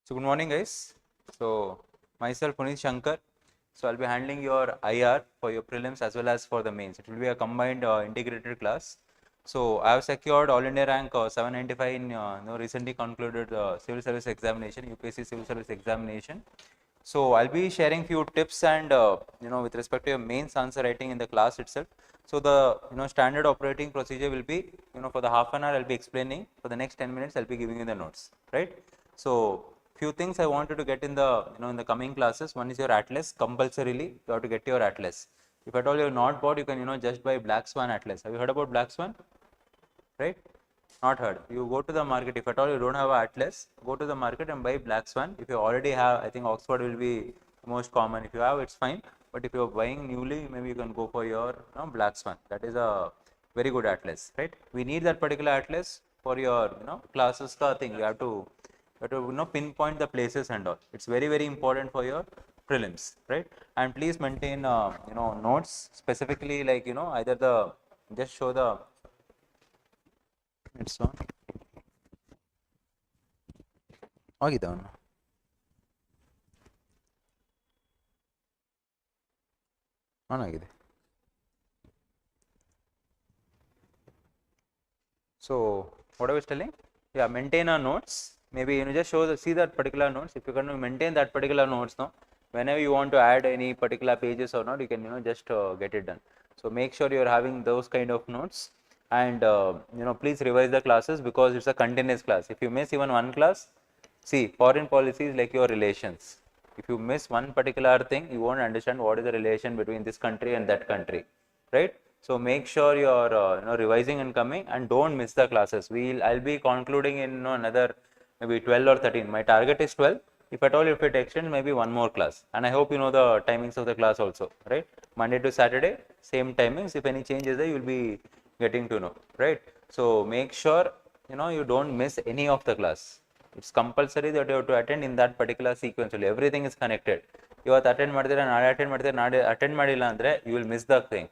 So good morning guys. So myself Puneet Shankar. So I'll be handling your IR for your prelims as well as for the mains. It will be a combined integrated class. So I have secured all India rank 795 in recently concluded civil service examination, UPSC civil service examination. So I'll be sharing few tips and with respect to your mains answer writing in the class itself. So the standard operating procedure will be for the half an hour I'll be explaining. For the next 10 minutes I'll be giving you the notes, right? So few things I wanted to get in the in the coming classes. One is your atlas. Compulsorily you have to get your atlas. If at all you're not bought, you can just buy Black Swan atlas. Have you heard about Black Swan? Right? Not heard. You go to the market. If at all you don't have an atlas, go to the market and buy Black Swan. If you already have, I think Oxford will be most common. If you have, it's fine. But if you're buying newly, maybe you can go for your Black Swan. That is a very good atlas, right? We need that particular atlas for your classes ka thing. You have to pinpoint the places and all. It's very important for your prelims, right? And please maintain notes specifically, like either the just show the it's on ಆಗಿದೆ ಅವನು on ಆಗಿದೆ. So what I was telling, yeah, maintain our notes. Maybe just see that particular notes. If you can maintain that particular notes, no, whenever you want to add any particular pages or not, you can just get it done. So make sure you're having those kind of notes, and please revise the classes because it's a continuous class. If you miss even one class, see, foreign policy is like your relations. If you miss one particular thing, you won't understand what is the relation between this country and that country, right? So make sure you're revising and coming, and don't miss the classes. I'll be concluding in another maybe 12 or 13. My target is 12. If at all, if it extends, maybe one more class. And I hope you know the timings of the class also, right? Monday to Saturday, same timings. If any change is there, you'll be getting to know, right? So make sure you don't miss any of the class. It's compulsory that you have to attend in that particular sequence. Everything is connected. ಇವತ್ತು attend ಮಾಡಿದ್ರೆ ನಾಳೆ attend ಮಾಡಿದ್ರೆ ನಾಳೆ attend ಮಾಡಿಲ್ಲ ಅಂದರೆ you will miss the thing.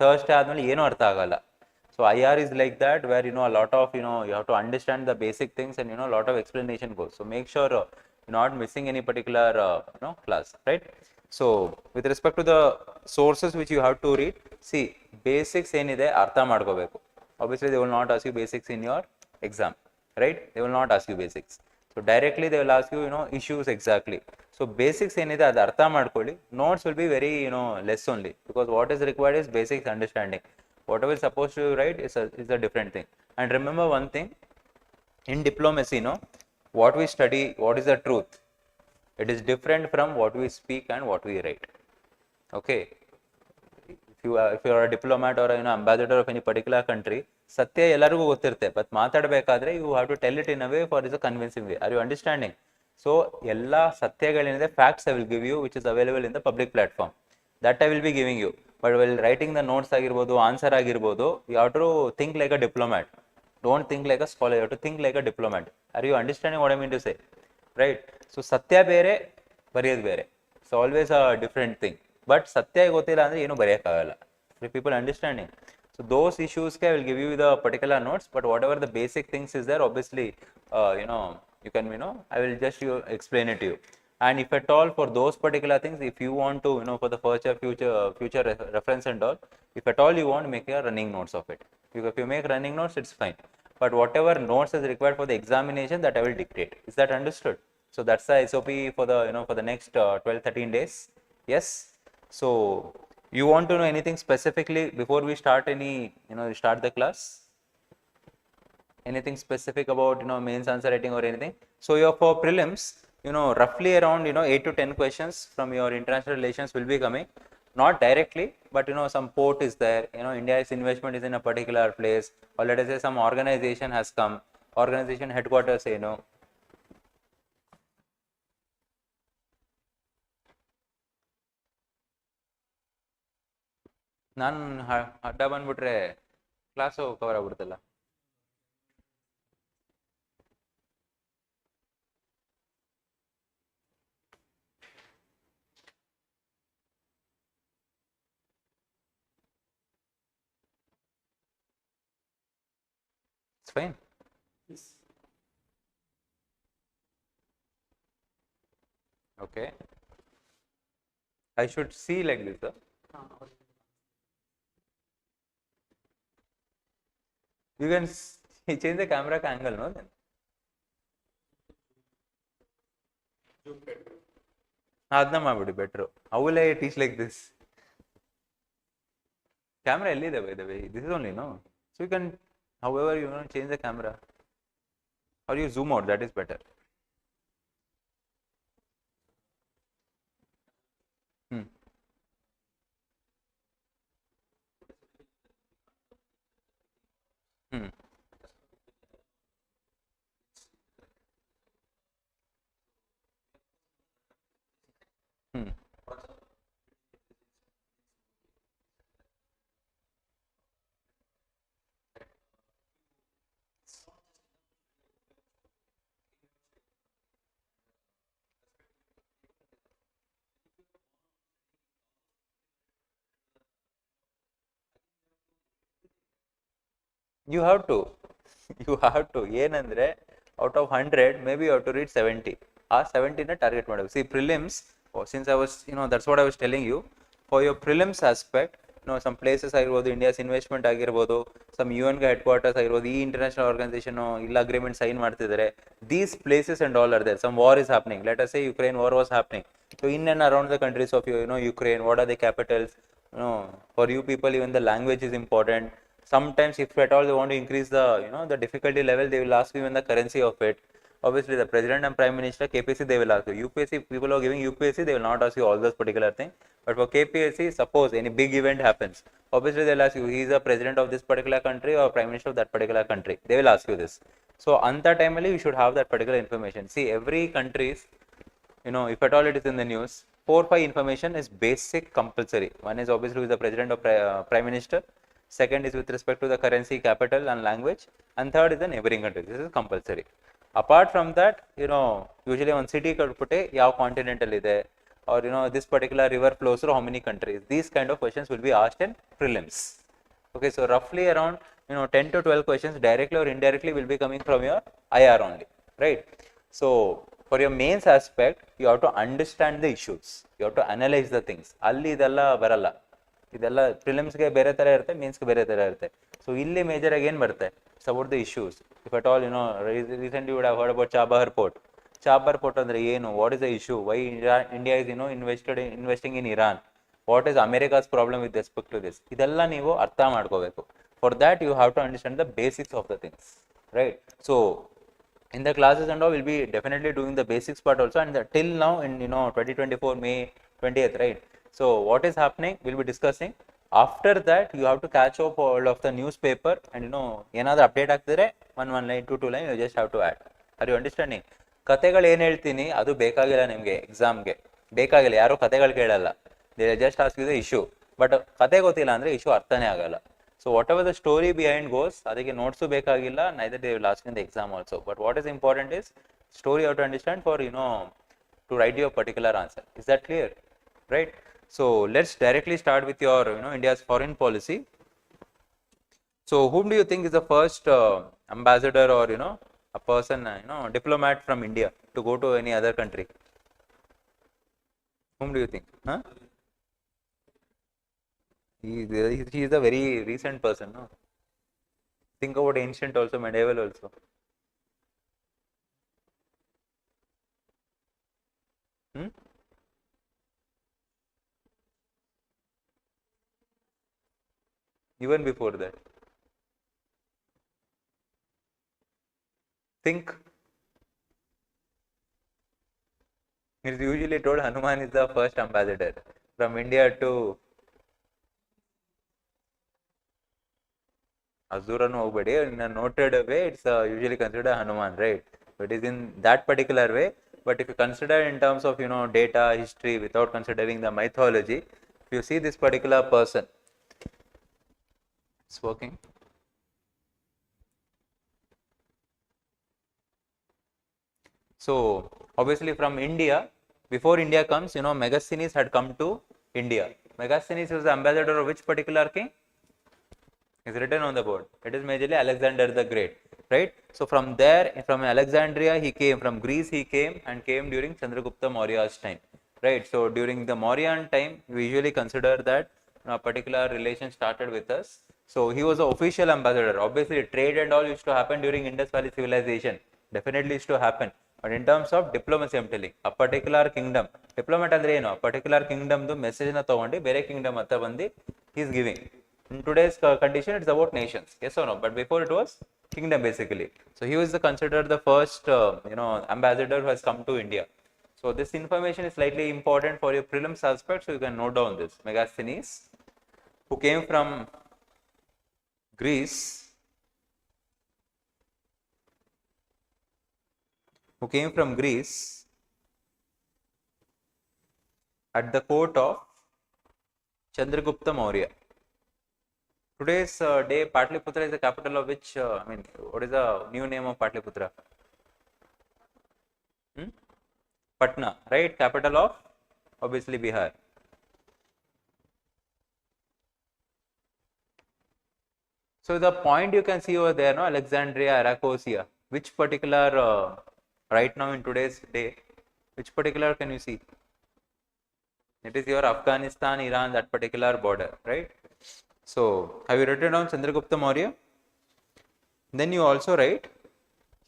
Thursday ಆದಮೇಲೆ ಏನೂ ಅರ್ಥ ಆಗಲ್ಲ. So IR is like that, where a lot of you have to understand the basic things, and a lot of explanation goes. So make sure you're not missing any particular class, right? So with respect to the sources which you have to read, see, basics ಏನಿದೆ ಅರ್ಥ ಮಾಡ್ಕೋಬೇಕು. Obviously they will not ask you basics in your exam, right? They will not ask you basics. So directly they will ask you issues exactly. So basics ಏನಿದೆ ಅದು ಅರ್ಥ ಮಾಡ್ಕೊಳ್ಳಿ. Notes will be very less only, because what is required is basics understanding. Whatever is supposed to write is a different thing. And remember one thing, in diplomacy, what we study, what is the truth, it is different from what we speak and what we write. Okay, if you are a diplomat or ambassador of any particular country, satya ಎಲ್ಲರಿಗೂ ಗೊತ್ತಿರುತ್ತೆ, but ಮಾತಾಡಬೇಕಾದ್ರೆ you have to tell it in a way for is a convincing way. Are you understanding? So ಎಲ್ಲ ಸತ್ಯಗಳೇನಿದೆ facts I will give you, which is available in the public platform, that I will be giving you. But while writing the notes ಆಗಿರ್ಬೋದು, answer ಆಗಿರ್ಬೋದು, you have to think like a diplomat. Don't think like a scholar, you have to think like a diplomat. Are you understanding what I mean to say? Right? So ಸತ್ಯ ಬೇರೆ, ಬರೆಯೋದು ಬೇರೆ. It's always a different thing. But ಸತ್ಯ ಗೊತ್ತಿಲ್ಲ ಅಂದರೆ ಏನು ಬರೆಯೋಕ್ಕಾಗಲ್ಲ. If people understanding. So those issues I will give you the particular notes, but whatever the basic things is there, obviously, you can, I will just explain it to you. And if at all for those particular things, if you want to, for the future reference and all, if at all you want to make your running notes of it. If you make running notes, it's fine. But whatever notes is required for the examination, that I will dictate. Is that understood? So that's the SOP for the, for the next 12-13 days. Yes. So you want to know anything specifically before we start any, start the class? Anything specific about, mains answer writing or anything? So your for prelims, roughly around, 8 to 10 questions from your international relations will be coming. Not directly, but some port is there, India's investment is in a particular place, or let us say some organization has come, organization headquarters, ನಾನು ಅಡ್ಡ ಬಂದ್ಬಿಟ್ರೆ class cover ಆಗ್ಬಿಡ್ತಲ್ಲ. It's fine. Yes. Okay. I should see like this, sir. You can change the camera angle, no? Then. ಅದನ್ನ ಮಾಡ್ಬಿಡಿ better. ಅವಲೇ teach like this. Camera ಎಲ್ಲಿದೆ by the way? This is only, no? So you can, however you want to change the camera. Or you zoom out, that is better. Hmm. Hmm. Hmm. You have to. You have to. ಏನಂದ್ರೆ out of 100 maybe you have to read 70. ಆ 70 ನ target ಮಾಡಬೇಕು. See prelims, since I was, that's what I was telling you, for your prelims aspect, some places ಆಗಿರ್ಬೋದು, India's investment ಆಗಿರ್ಬೋದು, some UN ಗೆ head quarters ಆಗಿರ್ಬೋದು, ಈ international organisation ಇಲ್ಲ agreement sign ಮಾಡ್ತಿದ್ದಾರೆ, these places and all are there. Some war is happening. Let us say Ukraine war was happening. So in and around the countries of Ukraine, what are the capitals? For you people, even the language is important. Sometimes if at all they want to increase the the difficulty level, they will ask you even the currency of it. Obviously the president and prime minister, KPSC, they will ask you. UPSC, people are giving UPSC, they will not ask you all those particular things. But for KPSC, suppose any big event happens, obviously they will ask you, he is the president of this particular country or prime minister of that particular country. They will ask you this. So anta time only you should have that particular information. See, every country's, if at all it is in the news, 4-5 information is basic compulsory. One is obviously with the president or prime minister. Second is with respect to the currency, capital and language, and third is the neighboring countries. This is compulsory. Apart from that, usually one city put yav continental ide, or this particular river flows through how many countries. These kind of questions will be asked in prelims. Okay, so roughly around 10 to 12 questions directly or indirectly will be coming from your IR only, right? So for your mains aspect, you have to understand the issues, you have to analyze the things. Alli idella baralla, ಇದೆಲ್ಲ ಪ್ರಿಲಿಮ್ಸ್ಗೆ ಬೇರೆ ಥರ ಇರುತ್ತೆ, ಮೇನ್ಸ್ಗೆ ಬೇರೆ ಥರ ಇರುತ್ತೆ. So ಇಲ್ಲಿ major ಆಗಿ ಏನು ಬರುತ್ತೆ, it's about the issues. If at all recently would have heard about Chabahar port. Chabahar port ಅಂದರೆ ಏನು, what is the issue, why India is investing in Iran, what is America's problem with respect to this, ಇದೆಲ್ಲ ನೀವು ಅರ್ಥ ಮಾಡ್ಕೋಬೇಕು. For that you have to understand the basics of the things, right? So in the classes and all, we'll be definitely doing the basics part also, and till now in 2024 May 20th, right? So what is happening, we'll be discussing. After that you have to catch up all of the newspaper, and ಏನಾದರೂ update ಆಗ್ತಿದ್ರೆ one line 2 line you just have to add. Are you understanding? ಕತೆಗಳು ಏನು ಹೇಳ್ತೀನಿ ಅದು ಬೇಕಾಗಿಲ್ಲ ನಿಮಗೆ, ಎಕ್ಸಾಮ್ಗೆ ಬೇಕಾಗಿಲ್ಲ, ಯಾರು ಕತೆಗಳು ಕೇಳಲ್ಲ. They just ask you the issue. But ಕತೆ ಗೊತ್ತಿಲ್ಲ ಅಂದರೆ ಇಶ್ಯೂ ಅರ್ಥನೇ ಆಗಲ್ಲ. So whatever the story behind goes, ಅದಕ್ಕೆ ನೋಟ್ಸು ಬೇಕಾಗಿಲ್ಲ, neither they will ask in the exam also. But what is important is story you have to understand for to write your particular answer. Is that clear? Right? So let's directly start with your India's foreign policy. So whom do you think is the first ambassador or a person, diplomat from India to go to any other country? Whom do you think? Huh? He is a very recent person, no? Think about ancient also, medieval also. Even before that. Think. It is usually told Hanuman is the first ambassador from India to Azuranu ಹೋಗ್ಬೇಡಿ, in a noted way it's usually considered Hanuman, right? So it is in that particular way. But if you consider in terms of data, history, without considering the mythology, if you see this particular person, it's working. So obviously from India, before India comes, Megasthenes had come to India. Megasthenes was the ambassador of which particular king? is written on the board. It is majorly Alexander the Great, right? So from there, from Alexandria he came, from Greece he came and came during Chandragupta Maurya's time, right? So during the Mauryan time, we usually consider that a particular relation started with us. So he was the official ambassador. Obviously, trade and all used to happen during Indus Valley civilization. Definitely used to happen. But in terms of diplomacy, I am telling, a particular kingdom, diplomat andre ಏನು, a particular kingdom ದು message na ತಗೊಂಡು ಬೇರೆ kingdom ಹತ್ರ ಬಂದು he is giving. In today's condition, it's about nations, yes or no? But before it was kingdom basically. So he was considered the first, ambassador who has come to India. So this information is slightly important for your prelims aspect, so you can note down this. Megasthenes, who came from Greece, at the court of Chandragupta Maurya. Today's day, Patliputra is the capital of which, what is the new name of Patliputra? Patna, right? Capital of, obviously, Bihar. So the point you can see over there, no, Alexandria, Arachosia, which particular, right now in today's day, which particular can you see? It is your Afghanistan, Iran, that particular border, right? So have you written down Chandragupta Maurya? Then you also write,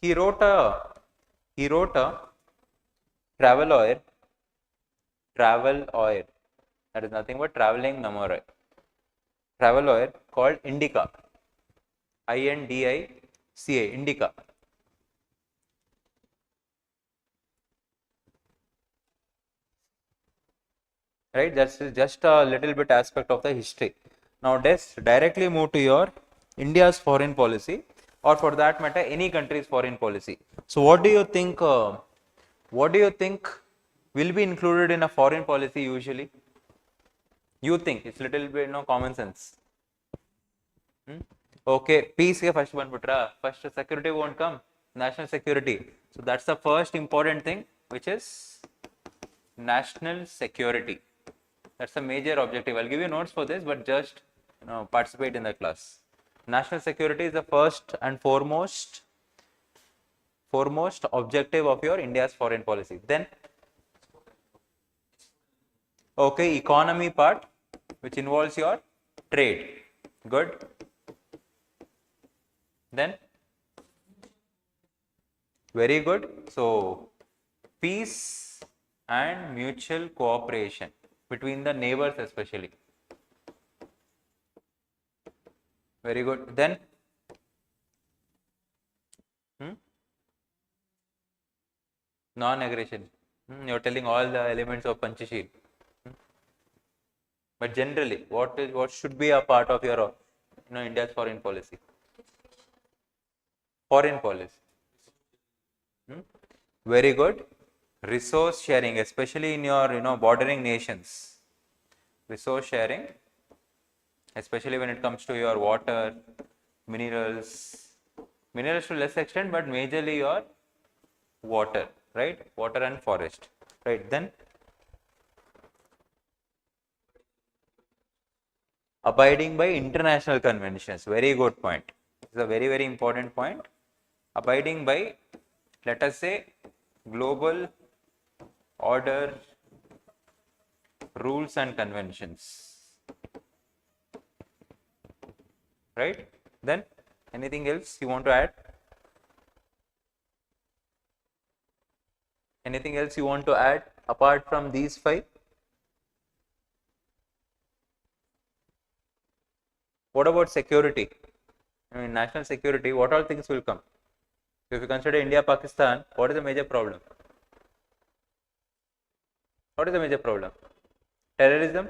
he wrote a travel oil, that is nothing but traveling memoir, travel oil called Indica, Indica, Indica. Right, that's just a little bit aspect of the history. Now let's directly move to your India's foreign policy, or for that matter any country's foreign policy. So what do you think will be included in a foreign policy usually? You think it's little bit common sense. Okay, peace ke first one putra, first security won't come, national security. So that's the first important thing, which is national security. That's a major objective. I'll give you notes for this, but just participate in the class. National security is the first and foremost objective of your India's foreign policy. Then, okay, economy part, which involves your trade. Good. Then, very good. So, peace and mutual cooperation between the neighbors especially. Very good. Then, non-aggression. You're telling all the elements of Panchasheel. But generally, what should be a part of your India's foreign policy? Foreign policy. Very good. Resource sharing, especially in your bordering nations. Resource sharing, especially when it comes to your water, minerals to less extent, but majorly your water, right? Water and forest, right? Then abiding by international conventions. Very good point. This is a very, very important point. Abiding by, let us say, global order, rules and conventions, right? Then anything else you want to add? Anything else you want to add apart from these 5? What about security? National security, what all things will come? If you consider India, Pakistan, what is the major problem? What is the major problem? Terrorism,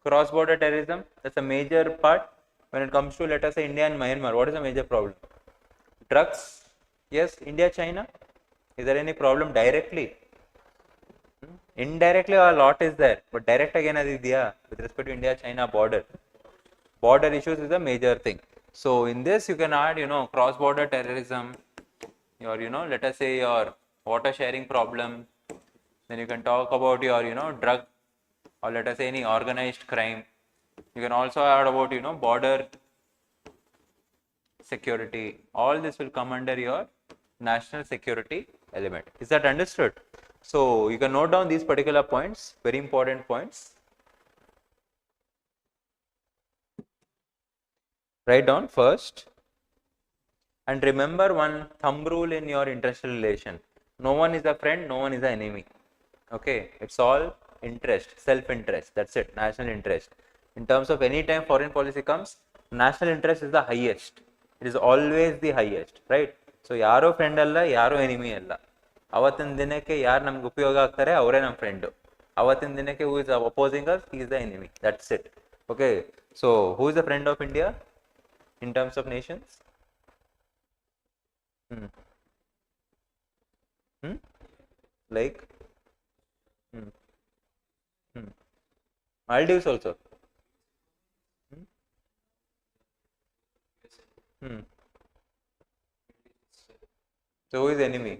cross-border terrorism, that's a major part when it comes to, let us say, India and Myanmar. What is the major problem? Drugs, yes, India, China. Is there any problem directly? Indirectly a lot is there, but direct again as idea with respect to India, China border. Border issues is a major thing. So in this you can add, cross-border terrorism, your, let us say your water sharing problem. Then you can talk about your, drug, or let us say any organized crime. You can also add about, border security. All this will come under your national security element. Is that understood? So you can note down these particular points, very important points. Write down first. And remember one thumb rule in your international relation. No one is a friend, no one is an enemy. Okay, it's all interest, self-interest. That's it, national interest. In terms of any time foreign policy comes, national interest is the highest. It is always the highest, right? So yaro friend alla, yaro enemy alla. ಅವತ್ತಿನ ದಿನಕ್ಕೆ ಯಾರು ನಮ್ಗೆ ಉಪಯೋಗ ಆಗ್ತಾರೆ ಅವರೇ ನಮ್ಮ friend. ಅವತ್ತಿನ ದಿನಕ್ಕೆ who is opposing us, he is the enemy. That's it. Okay, so who is the friend of India in terms of nations? Like Maldives also. So who is enemy?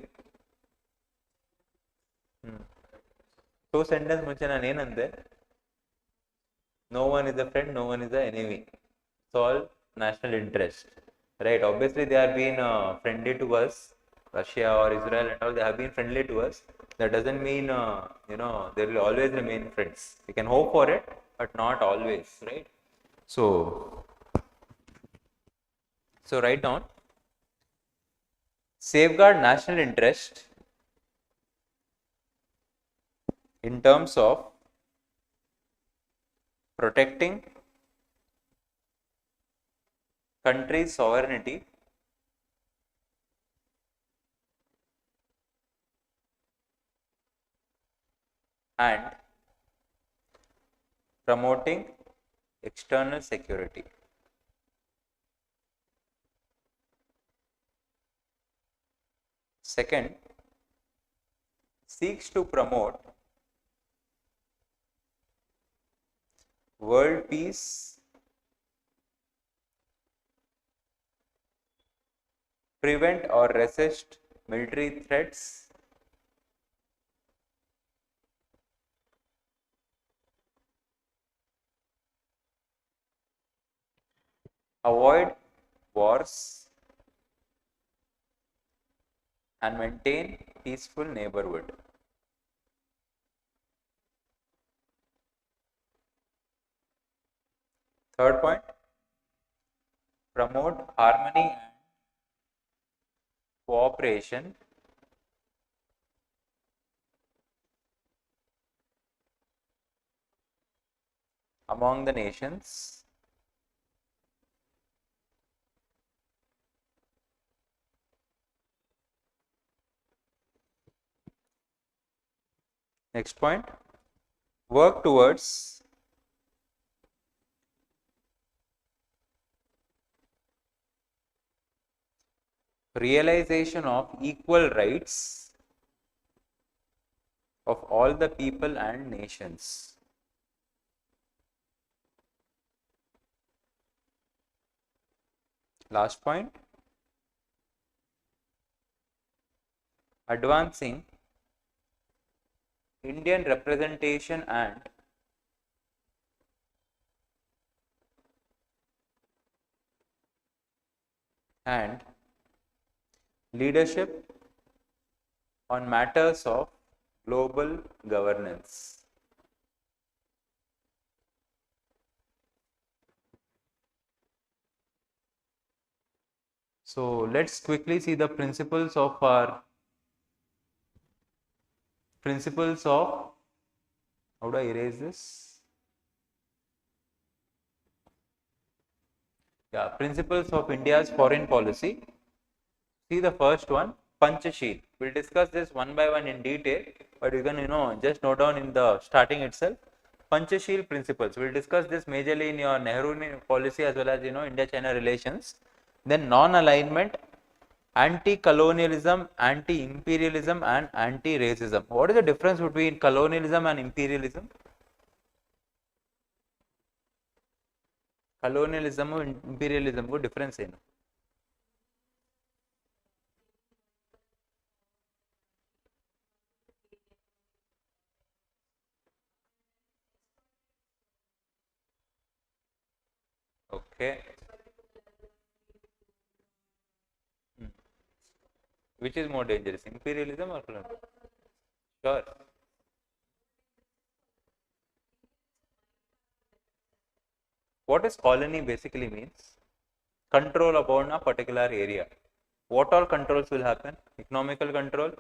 So sentence ಮುಂಚೆ ನಾನು ಏನಂದೆ? No one is a friend, no one is an enemy. It's all national interest, right? Obviously they are being friendly to us, Russia or Israel and all, they have been friendly to us. That doesn't mean they will always remain friends. We can hope for it, but not always, right? So write down, safeguard national interest in terms of protecting country's sovereignty and promoting external security. Second, seeks to promote world peace, prevent or resist military threats, avoid wars, and maintain peaceful neighborhood. Third point, promote harmony and cooperation among the nations. Next point, work towards realization of equal rights of all the people and nations. Last point, advancing Indian representation and leadership on matters of global governance. So let's quickly see the principles of how do I erase this? Yeah, principles of India's foreign policy. See the first one, Panchasheel. We'll discuss this one by one in detail, but you can just note down in the starting itself. Panchasheel principles. We'll discuss this majorly in your Nehruvian policy as well as India-China relations. Then non-alignment, anti-colonialism, anti-imperialism, and anti-racism. What is the difference between colonialism and imperialism? Colonialism and imperialism को difference है ना? Okay. Which is more dangerous, imperialism or colonialism? Sure. What is colony basically means? Control upon a particular area. What all controls will happen? Economical control,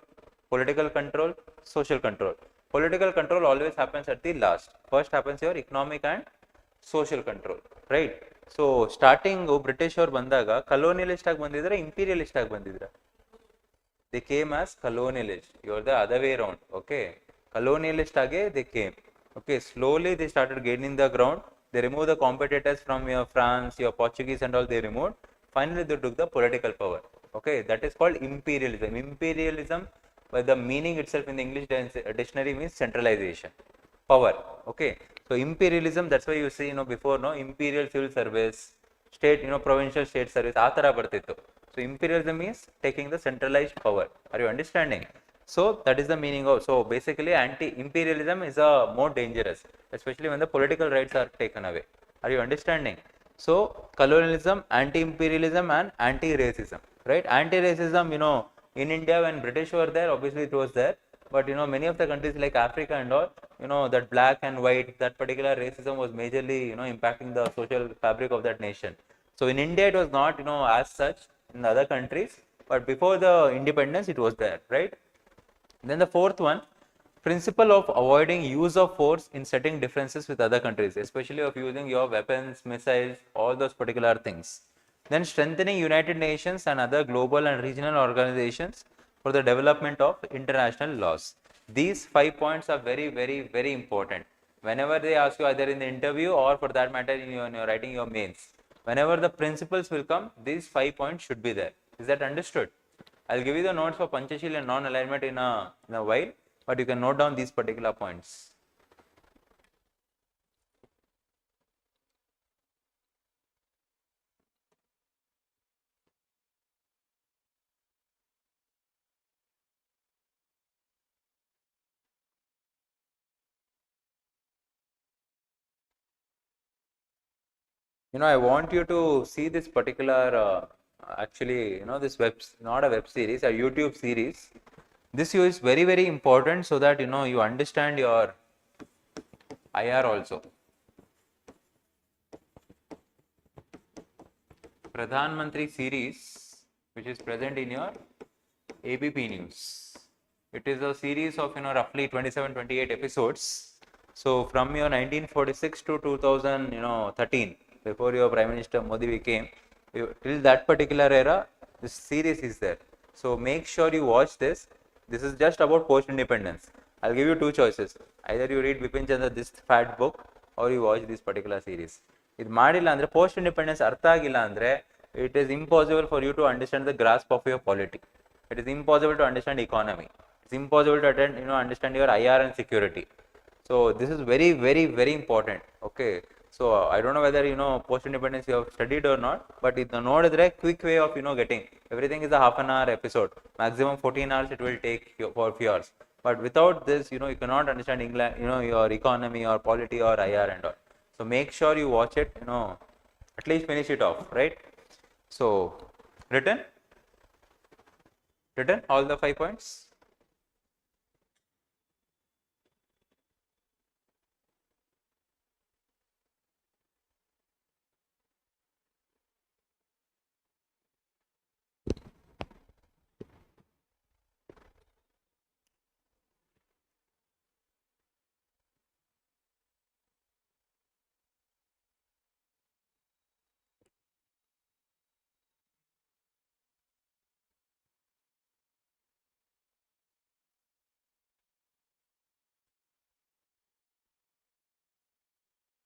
political control, social control. Political control always happens at the last. First happens your economic and social control, right? So starting British or bandaga colonialist ag bandidra, imperialist ag bandidra. They came as colonialist. You are the other way around. Okay, colonialist age they came. Okay, slowly they started gaining the ground. They removed the competitors from your France, your Portuguese and all they removed. Finally, they took the political power. Okay, that is called imperialism. Imperialism, by the meaning itself in the English dictionary means centralization, power. Okay, so imperialism. That's why you see, before imperial civil service, state, provincial state service. ಆ ತರ ಬರ್ತಿತ್ತು. So imperialism is taking the centralized power. Are you understanding? So that is the meaning of. So basically, anti-imperialism is more dangerous, especially when the political rights are taken away. Are you understanding? So colonialism, anti-imperialism, and anti-racism. Right? Anti-racism, in India when British were there, obviously it was there. But many of the countries like Africa and all, that black and white, that particular racism was majorly, impacting the social fabric of that nation. So in India, it was not, as such in the other countries, but before the independence, it was there, right? Then the fourth one, principle of avoiding use of force in setting differences with other countries, especially of using your weapons, missiles, all those particular things. Then strengthening United Nations and other global and regional organizations for the development of international laws. These 5 points are very, very, very important. Whenever they ask you either in the interview or for that matter in your writing your mains, whenever the principles will come, these 5 points should be there. Is that understood? I'll give you the notes for Panchashila and non-alignment in a while, but you can note down these particular points. I want you to see this particular, actually, this not a web series, a YouTube series. This is very, very important so that, you understand your IR also. Pradhan Mantri series, which is present in your ABP News. It is a series of, roughly 27-28 episodes. So from your 1946 to 2013, before your Prime Minister Modi became, till that particular era, this series is there. So make sure you watch this. This is just about post-independence. I'll give you two choices. Either you read Bipin Chandra this fat book or you watch this particular series. It ಮಾಡಿಲ್ಲ ಅಂದ್ರೆ post independence ಅರ್ಥ ಆಗಿಲ್ಲ ಅಂದ್ರೆ it is impossible for you to understand the grasp of your polity. It is impossible to understand economy. It's impossible to understand your IR and security. So this is very, very, very important. Okay. So I don't know whether post independence you have studied or not, but it's a quick way of getting everything is a half an hour episode, maximum 14 hours it will take for few hours. But without this, you cannot understand England, your economy or polity or IR and all. So make sure you watch it, at least finish it off, right? So written all the 5 points.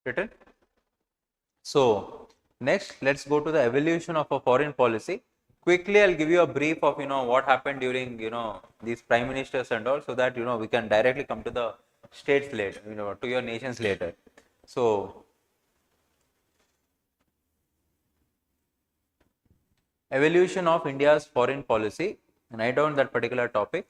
Written. So next, let's go to the evolution of a foreign policy. Quickly, I'll give you a brief of what happened during these prime ministers and all, so that we can directly come to the states later, to your nations later. So evolution of India's foreign policy. Write down that particular topic.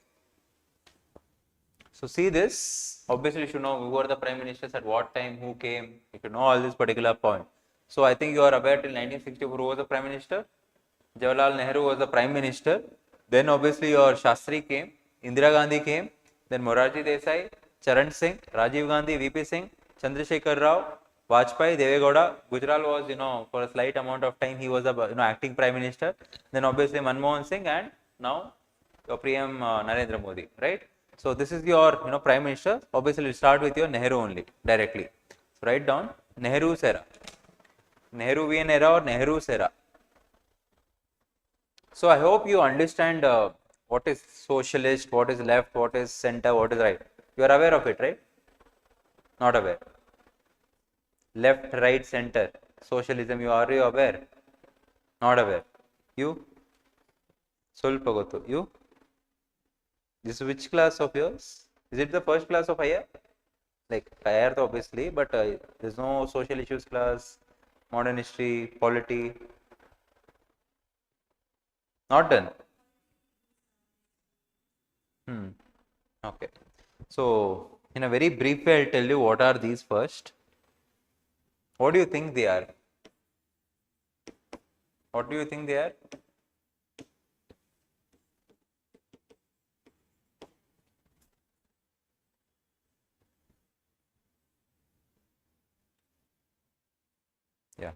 So see this, obviously you should know who were the prime ministers at what time, who came, you should know all this particular point. So I think you are aware till 1964 who was the prime minister? Jawaharlal Nehru was the prime minister. Then obviously your Shastri came, Indira Gandhi came, then Morarji Desai, Charan Singh, Rajiv Gandhi, VP Singh, Chandrasekhar Rao, Vajpayee, Devegowda. Gujral was, for a slight amount of time he was a acting prime minister. Then obviously Manmohan Singh, and now your PM Narendra Modi, right? So this is your prime minister. Obviously we'll start with your Nehru only directly. So write down Nehru's era, Nehruvian era or Nehru's era. So I hope you understand what is socialist, what is left, what is center, what is right. You are aware of it, right? Not aware. Left, right, center. Socialism, you are you aware? Not aware. You? Solpa gotu. You? This is which class of yours? Is it the first class of higher? Like higher obviously, but there's no social issues class, modern history, polity. Not done. Okay. So in a very brief way, I'll tell you what are these first. What do you think they are? What do you think they are? Yeah.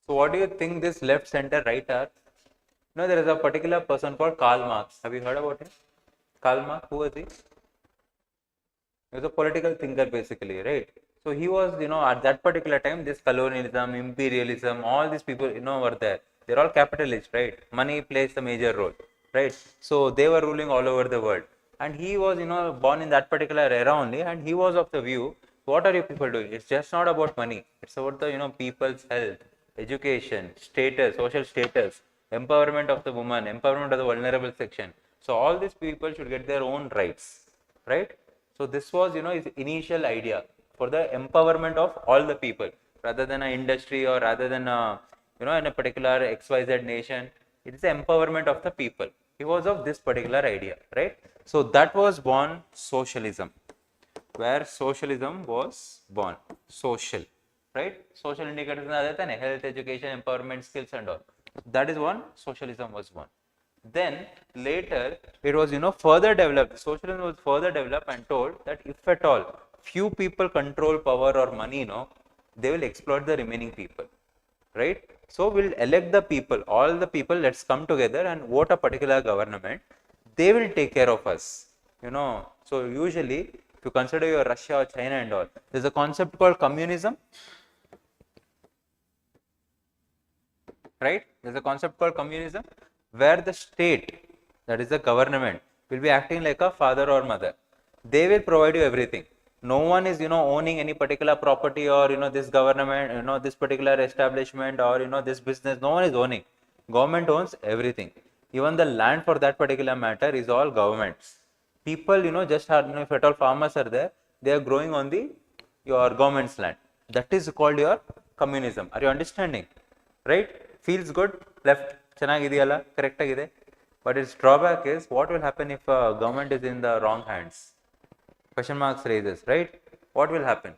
So what do you think this left, center, right are? There is a particular person called Karl Marx. Have you heard about him? Karl Marx, who was he? He was a political thinker basically, right? So he was, at that particular time, this colonialism, imperialism, all these people, were there. They're all capitalists, right? Money plays the major role, right? So they were ruling all over the world. And he was, born in that particular era only, and he was of the view, what are you people doing? It's just not about money. It's about the, people's health, education, status, social status, empowerment of the woman, empowerment of the vulnerable section. So all these people should get their own rights, right? So this was, his initial idea for the empowerment of all the people, rather than an industry or rather than in a particular XYZ nation. It is the empowerment of the people. He was of this particular idea, right? So that was born socialism, where socialism was born. Social, right? Social indicators are health, education, empowerment, skills, and all. That is when socialism was born. Then later it was further developed. Socialism was further developed and told that if at all few people control power or money, they will exploit the remaining people, right? So we'll elect the people, all the people. Let's come together and vote a particular government. They will take care of us, So usually, if you consider your Russia or China and all, there's a concept called communism, right? There's a concept called communism, where the state, that is the government, will be acting like a father or mother. They will provide you everything. No one is, owning any particular property or, this government, this particular establishment or, this business. No one is owning. Government owns everything. Even the land for that particular matter is all government's. People, just are, if at all farmers are there, they are growing on your government's land. That is called your communism. Are you understanding? Right? Feels good. Left. Chanagidiyala. Correct agide. But its drawback is, what will happen if government is in the wrong hands? Question marks raises, right? What will happen?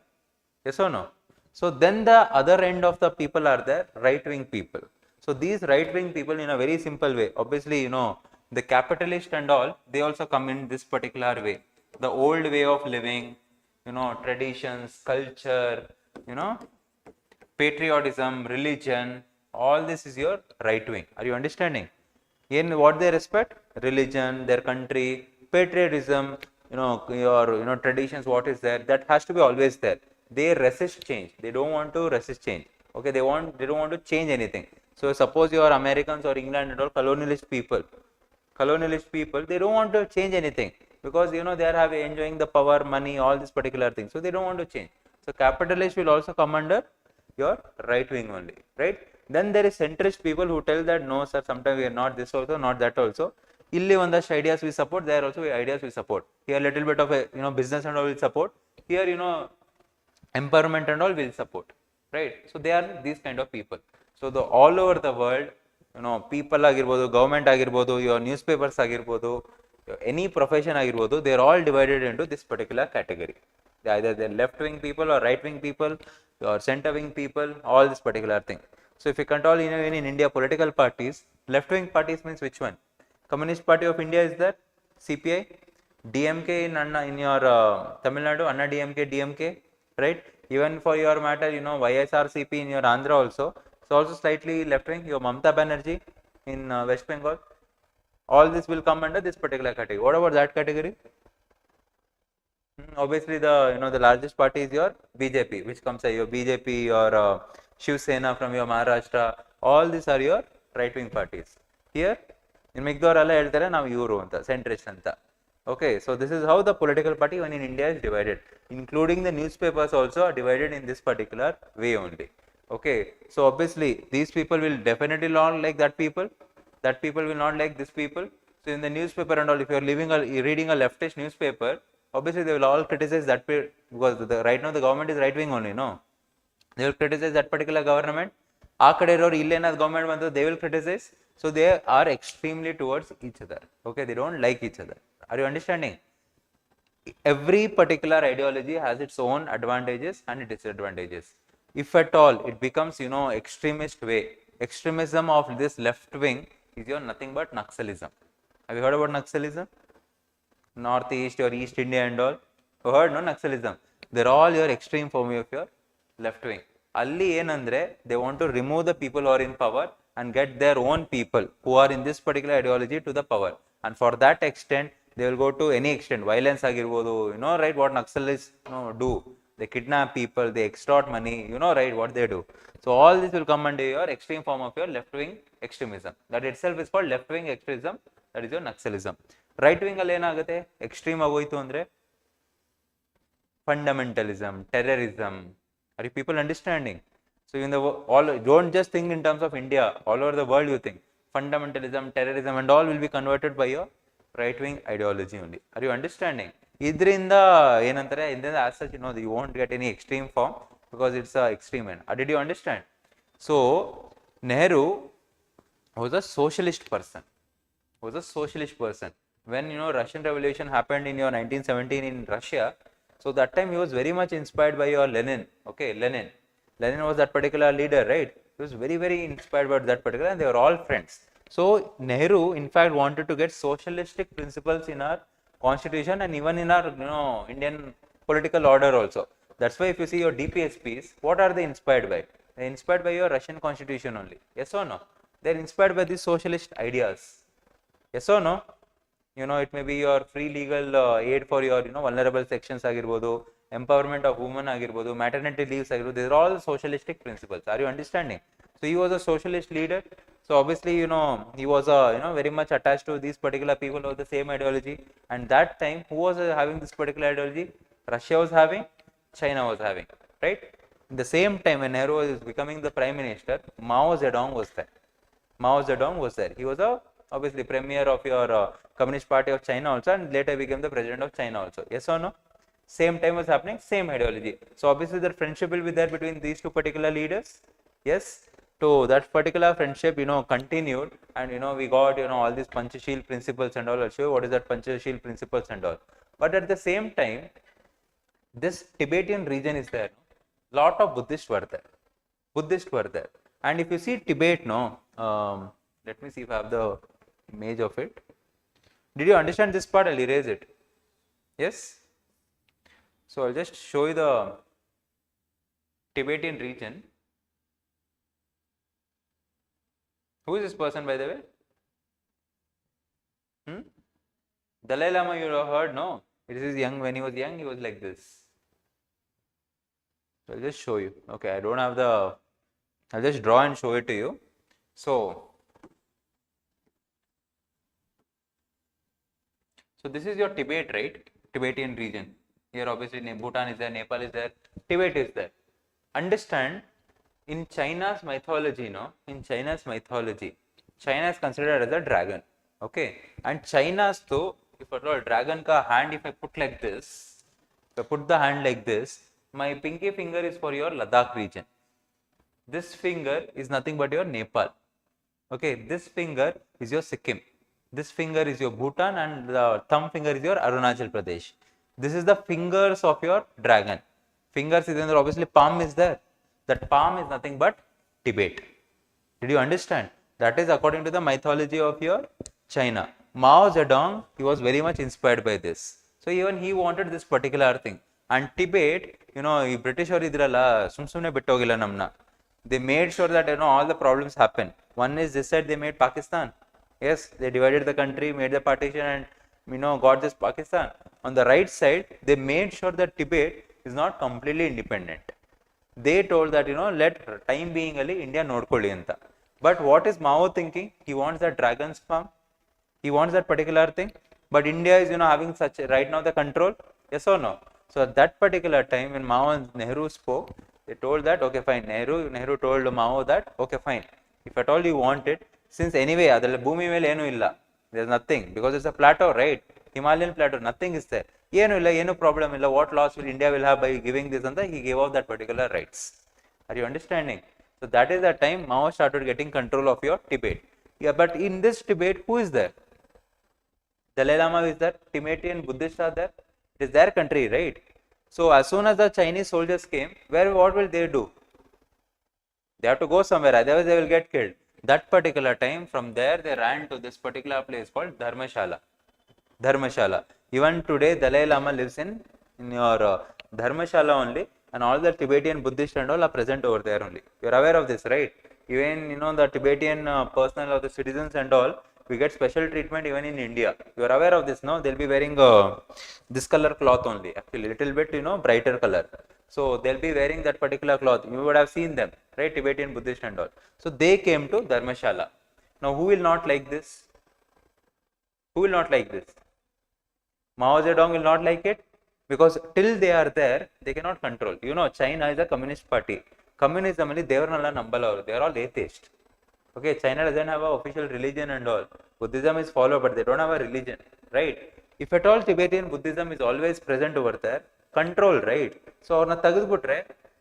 Yes or no? So then the other end of the people are there, right-wing people. So these right-wing people, in a very simple way, obviously, the capitalist and all, they also come in this particular way. The old way of living, traditions, culture, patriotism, religion, all this is your right-wing. Are you understanding? In what they respect? Religion, their country, patriotism, your traditions, what is there, that has to be always there. They resist change. They don't want to resist change. Okay, they don't want to change anything. So suppose you are Americans or England and all colonialist people, they don't want to change anything, because they are enjoying the power, money, all these particular things. So they don't want to change. So capitalists will also come under your right wing only, right? Then there is centrist people who tell that no sir, sometimes we are not this also, not that also. Illi ondash ideas we support, there also ideas we support. Here little bit of a business and all will support. Here empowerment and all will support, right? So they are these kind of people. So the all over the world, people agirbodu, government agirbodu, your newspapers agirbodu, any profession ಆಗಿರ್ಬೋದು, they are all divided into this particular category. Either they're left wing people or right wing people or center wing people, all this particular thing. So if you control in India political parties, left wing parties means which one? Communist Party of India is there, CPI, DMK in your Tamil Nadu, Anna DMK, DMK, right? Even for your matter, YSRCP in your Andhra also, so also slightly left wing. Your Mamata Banerjee in West Bengal, all this will come under this particular category. What about that category? Obviously the the largest party is your BJP, which comes your BJP or Shiv Sena from your Maharashtra. All these are your right wing parties. Here in ಮಿಕ್ದವರೆಲ್ಲ ಹೇಳ್ತಾರೆ ನಾವು ಇವರು ಅಂತ, centrist ಅಂತ. Okay, so this is how the political party when in India is divided, including the newspapers also are divided in this particular way only. Okay, so obviously these people will definitely not like that people will not like this people. So in the newspaper and all, if you are reading a leftist newspaper, obviously they will all criticize that because right now the government is right wing only, no? They will criticize that particular government. ಆ ಕಡೆ ಇರೋರು ಇಲ್ಲೇನಾದ್ರು government ಬಂದು they will criticize. So they are extremely towards each other. Okay, they don't like each other. Are you understanding? Every particular ideology has its own advantages and disadvantages. If at all it becomes extremist way, extremism of this left wing is your nothing but Naxalism. Have you heard about Naxalism? Northeast or East India and all, you heard, no? Naxalism, they're all your extreme form of your left wing. Alli ಏನಂದ್ರೆ they want to remove the people who are in power and get their own people who are in this particular ideology to the power, and for that extent they will go to any extent, violence ಆಗಿರ್ಬೋದು, right, what Naxalists do, they kidnap people, they extort money, right, what they do. So all this will come under your extreme form of your left wing extremism. That itself is called left wing extremism, that is your Naxalism. Right wing ಅಲ್ಲಿ ಏನಾಗುತ್ತೆ, extreme ಆಗೋಯ್ತು ಅಂದ್ರೆ fundamentalism, terrorism. Are you people understanding? So in the all, don't just think in terms of India, all over the world you think fundamentalism, terrorism and all will be converted by your right wing ideology only. Are you understanding? ಇದರಿಂದ ಏನಂತಾರೆ, ಇದರಿಂದ as such you won't get any extreme form because it's a extreme end. Did you understand? So Nehru was a socialist person. When Russian Revolution happened in your 1917 in Russia, so that time he was very much inspired by your Lenin. Okay, Lenin was that particular leader, right? He was very inspired by that particular, and they were all friends. So Nehru in fact wanted to get socialistic principles in our constitution and even in our Indian political order also. That's why if you see your DPSPs, what are they inspired by? They are inspired by your Russian constitution only. Yes or no? They are inspired by these socialist ideas. Yes or no? It may be your free legal aid for your vulnerable sections ಆಗಿರ್ಬೋದು, empowerment of women ಆಗಿರ್ಬೋದು, maternity leaves ಆಗಿರ್ಬೋದು. These are all socialistic principles. Are you understanding? So he was a socialist leader. So obviously he was very much attached to these particular people of the same ideology. And that time who was having this particular ideology? Russia was having, China was having, right? In the same time when Nehru was becoming the prime minister, Mao Zedong was there. He was obviously premier of your Communist Party of China also, and later became the president of China also. Yes or no? Same time was happening, same ideology. So obviously the friendship will be there between these two particular leaders. Yes. So that particular friendship continued, and we got all these Panchashil principles and all. I'll show you what is that Panchashil principles and all. But at the same time, this Tibetan region is there. Lot of Buddhists were there. And if you see Tibet, let me see if I have the image of it. Did you understand this part? I'll erase it. Yes. So I'll just show you the Tibetan region. Who is this person, by the way? Dalai Lama, you have heard, no? It is young. When he was young, he was like this. So I'll just show you. Okay, I don't have the. I'll just draw and show it to you. So this is your Tibet, right? Tibetan region. Here obviously Bhutan is there, Nepal is there, Tibet is there. Understand, in China's mythology, China is considered as a dragon. Okay, and China's though, if at all dragon ka hand, if I put like this, if I put the hand like this, my pinky finger is for your Ladakh region. This finger is nothing but your Nepal. Okay, this finger is your Sikkim. This finger is your Bhutan and the thumb finger is your Arunachal Pradesh. This is the fingers of your dragon. Fingers is there, obviously palm is there. That palm is nothing but Tibet. Did you understand? That is according to the mythology of your China. Mao Zedong, he was very much inspired by this. So even he wanted this particular thing. And Tibet, ಈ British ಅವರು ಇದ್ರಲ್ಲ ಸುಮ್ನೆ ಬಿಟ್ಟೋಗಿಲ್ಲ ನಮ್ಮನ್ನ. They made sure that all the problems happen. One is this side they made Pakistan. Yes, they divided the country, made the partition and got this Pakistan. On the right side, they made sure that Tibet is not completely independent. They told that let time being ali India nodkolli anta. But what is Mao thinking? He wants that dragon's farm. He wants that particular thing. But India is having such right now the control. Yes or no? So at that particular time when Mao and Nehru spoke, they told that okay fine. Nehru told Mao that okay fine. If at all you want it, since anyway adalla bhoomi mele enu illa, there is nothing because it's a plateau, right? Himalayan plateau, nothing is there. Enu illa, enu problem illa. What loss will India will have by giving this and that? He gave out that particular rights. Are you understanding? So that is the time Mao started getting control of your Tibet. Yeah, but in this Tibet, who is there? Dalai Lama is there. Tibetan Buddhists are there. It is their country, right? So as soon as the Chinese soldiers came, what will they do? They have to go somewhere, otherwise they will get killed. That particular time, from there they ran to this particular place called Dharmashala. Dharmashala. Even today, Dalai Lama lives in your Dharmashala only, and all the Tibetan Buddhists and all are present over there only. You are aware of this, right? Even the Tibetan personnel of the citizens and all, we get special treatment even in India. You are aware of this, no? They'll be wearing this color cloth only, actually little bit brighter color. So they'll be wearing that particular cloth. You would have seen them, right? Tibetan Buddhist and all. So they came to Dharmashala. Now who will not like this? Who will not like this? Mao Zedong will not like it because till they are there, they cannot control. China is a communist party. Communism only devarnalla nambala. They are all atheist. Okay, China doesn't have an official religion and all. Buddhism is followed, but they don't have a religion, right? If at all Tibetan Buddhism is always present over there, control, right? So ಅವ್ರನ್ನ ತೆಗೆದುಬಿಟ್ರೆ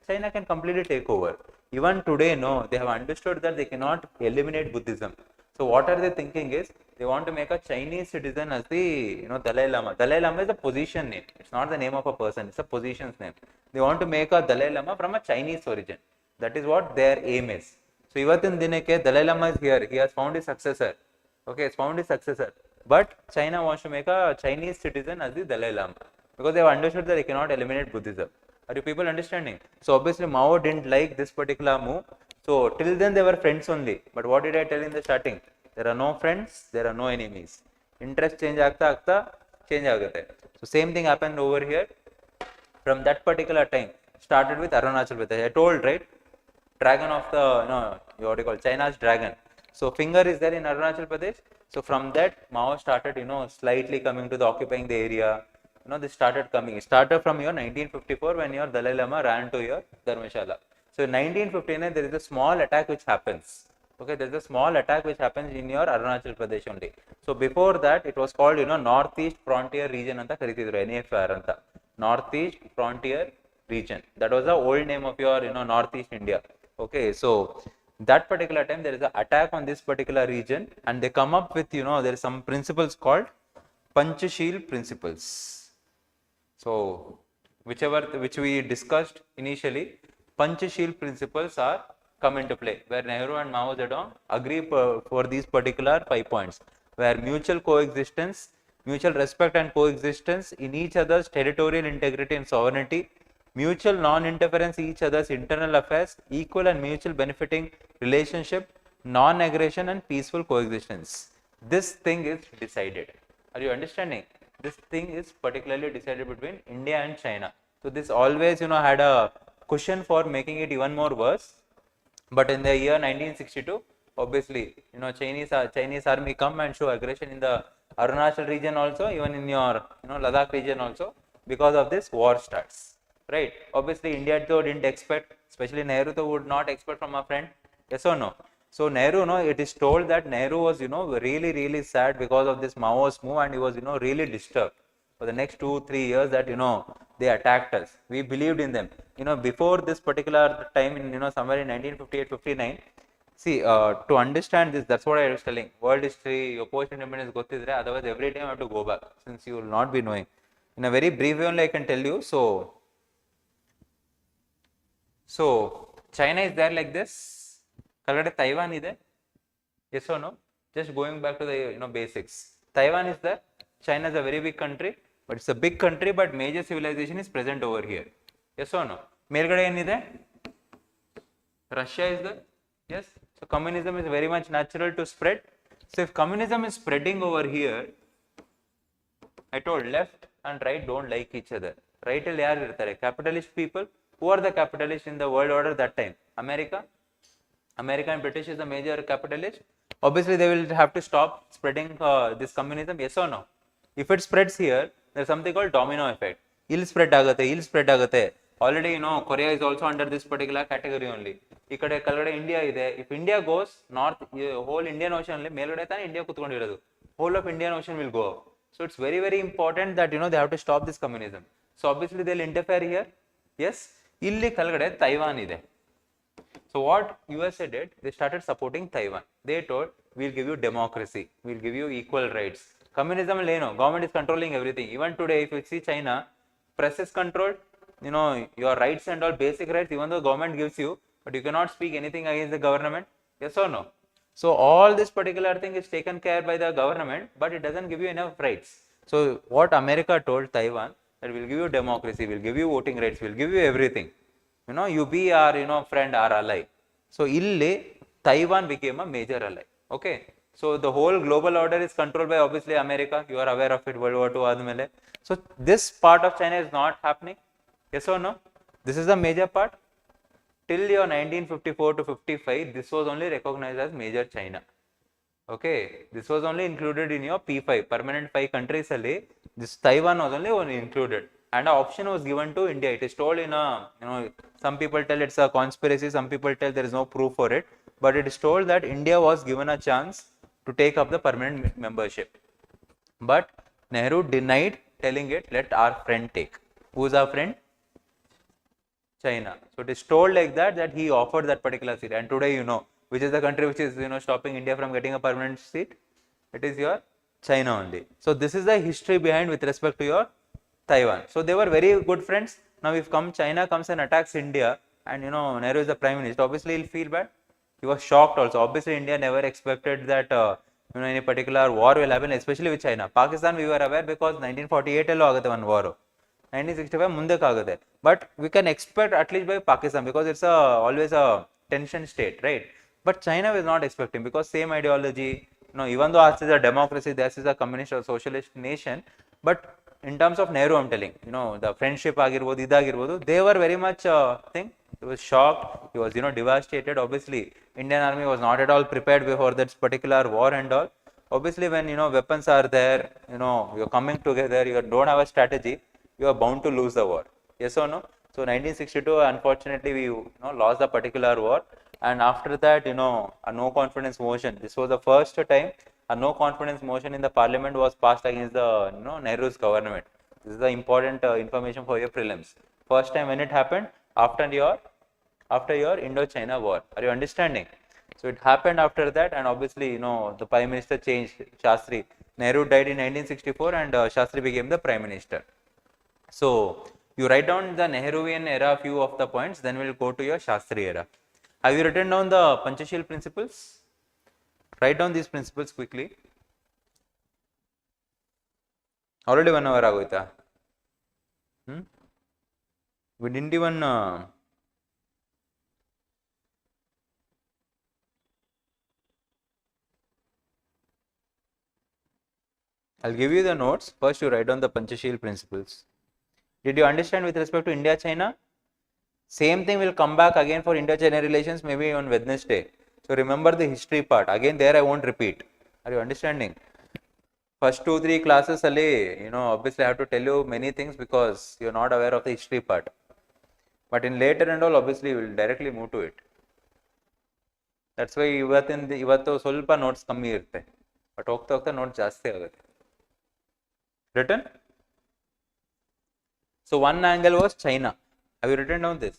China can completely take over. Even today, no, they have understood that they cannot eliminate Buddhism. So what are they thinking is they want to make a Chinese citizen as the Dalai Lama. Dalai Lama is a position name. It's not the name of a person. It's a position's name. They want to make a Dalai Lama from a Chinese origin. That is what their aim is. So ಇವತ್ತಿನ ದಿನಕ್ಕೆ Dalai Lama is here. He has found his successor. Okay, he's found his successor. But China wants to make a Chinese citizen as the Dalai Lama because they have understood that they cannot eliminate Buddhism. Are you people understanding? So obviously Mao didn't like this particular move. So till then they were friends only. But what did I tell in the starting? There are no friends, there are no enemies. Interest change agta change agate. So same thing happened over here. From that particular time, started with Arunachal Pradesh. I told, right? Dragon of the what do you call China's dragon. So finger is there in Arunachal Pradesh. So from that Mao started slightly coming to the occupying the area. This started coming. It started from your 1954 when your Dalai Lama ran to your Dharmashala. So in 1959 there is a small attack which happens. Okay, there is a small attack which happens in your Arunachal Pradesh only. So before that it was called Northeast Frontier Region anta karitidru, NFR anta. Northeast Frontier Region. That was the old name of your Northeast India. Okay, so that particular time there is an attack on this particular region and they come up with there is some principles called Panchashil principles. So which we discussed initially, Panchashil principles are come into play where Nehru and Mao Zedong agree for these particular 5 points where mutual coexistence, mutual respect and coexistence in each other's territorial integrity and sovereignty, mutual non-interference in each other's internal affairs, equal and mutual benefiting relationship, non-aggression and peaceful coexistence. This thing is decided. Are you understanding? This thing is particularly decided between India and China. So this always had a cushion for making it even more worse. But in the year 1962, obviously Chinese army come and show aggression in the Arunachal region also, even in your Ladakh region also. Because of this, war starts. Right? Obviously, India though didn't expect, especially Nehru though would not expect from a friend. Yes or no? So Nehru, it is told that Nehru was, really sad because of this Maoist move, and he was, really disturbed for the next 2-3 years that, they attacked us. We believed in them. Before this particular time in, somewhere in 1958-59, See, to understand this, that's what I was telling. World history, your post independence gottidre, otherwise every time I have to go back, since you will not be knowing. In a very brief way only I can tell you. So China is there like this. Kalgade Taiwan is there. Yes or no? Just going back to the basics. Taiwan is there. China is a very big country, but it's a big country, but major civilization is present over here. Yes or no? Melgade enide? Russia is there. Yes. So communism is very much natural to spread. So if communism is spreading over here, I told left and right don't like each other. Right ಅಲ್ಲಿ ಯಾರು ಇರ್ತಾರೆ? Capitalist people. Who are the capitalists in the world order that time? America. America and British is the major capitalist. Obviously they will have to stop spreading this communism. Yes or no? If it spreads here, there is something called domino effect. Ill spread agate. Already Korea is also under this particular category only. Ikkade kalgade India ide. If India goes north, whole Indian Ocean only melgade tane India kutkondirodu. Whole of Indian Ocean will go up. So it's very very important that they have to stop this communism. So obviously they will interfere here. Yes. Illi kalgade Taiwan ide. So what USA did, they started supporting Taiwan. They told, we'll give you democracy, we'll give you equal rights. Communism leno, government is controlling everything. Even today, if you see China, press is controlled, your rights and all basic rights, even though government gives you, but you cannot speak anything against the government. Yes or no? So all this particular thing is taken care by the government, but it doesn't give you enough rights. So what America told Taiwan, that we'll give you democracy, we'll give you voting rights, we'll give you everything. You be our friend, our ally. So illi Taiwan became a major ally. Okay. So the whole global order is controlled by obviously America. You are aware of it, World War II admele. So this part of China is not happening. Yes or no? This is the major part. Till your 1954 to 55, this was only recognized as major China. Okay, this was only included in your P5, permanent 5 countries alli. This Taiwan was only included, and an option was given to India. It is told in a, some people tell it's a conspiracy, some people tell there is no proof for it, but it is told that India was given a chance to take up the permanent membership. But Nehru denied, telling it, let our friend take. Who is our friend? China. So it is told like that he offered that particular seat, and today which is the country which is stopping India from getting a permanent seat? It is your China only. So this is the history behind with respect to your Taiwan. So they were very good friends. Now if China comes and attacks India, and Nehru is the prime minister, obviously he'll feel bad. He was shocked also. Obviously India never expected that any particular war will happen, especially with China. Pakistan we were aware because 1948 allo agate one war. 1965 ಮುಂದಕ್ಕೆ ಆಗುತ್ತೆ. But we can expect at least by Pakistan because it's always a tension state, right? But China was not expecting because same ideology, even though ours is a democracy, theirs is a communist or socialist nation, but in terms of Nehru, I'm telling, the friendship agirbodu, idagirbodu, they were very much thing. He was shocked, he was devastated. Obviously Indian army was not at all prepared before that particular war and all. Obviously when weapons are there, you're coming together, you don't have a strategy, you are bound to lose the war. Yes or no? So 1962 unfortunately we lost the particular war, and after that a no confidence motion. This was the first time a no confidence motion in the parliament was passed against the Nehru's government. This is the important information for your prelims. First time when it happened after your Indo-China war. Are you understanding? So it happened after that, and obviously the prime minister changed. Shastri, Nehru died in 1964 and Shastri became the prime minister. So you write down the Nehruvian era few of the points, then we'll go to your Shastri era. Have you written down the Panchashil principles? Write down these principles quickly. Already 1 hour agoita. We didn't even I'll give you the notes. First you write down the Panchashil principles. Did you understand with respect to India-China? Same thing will come back again for India-China relations maybe on Wednesday. So remember the history part. Again there I won't repeat. Are you understanding? First 2-3 classes alli, obviously I have to tell you many things because you are not aware of the history part. But in later and all, obviously we will directly move to it. That's why ivattu ಸ್ವಲ್ಪ notes ಕಮ್ಮಿ ಇರುತ್ತೆ, but ಹೋಗ್ತಾ notes ಜಾಸ್ತಿ ಆಗುತ್ತೆ. Written? So one angle was China. Have you written down this?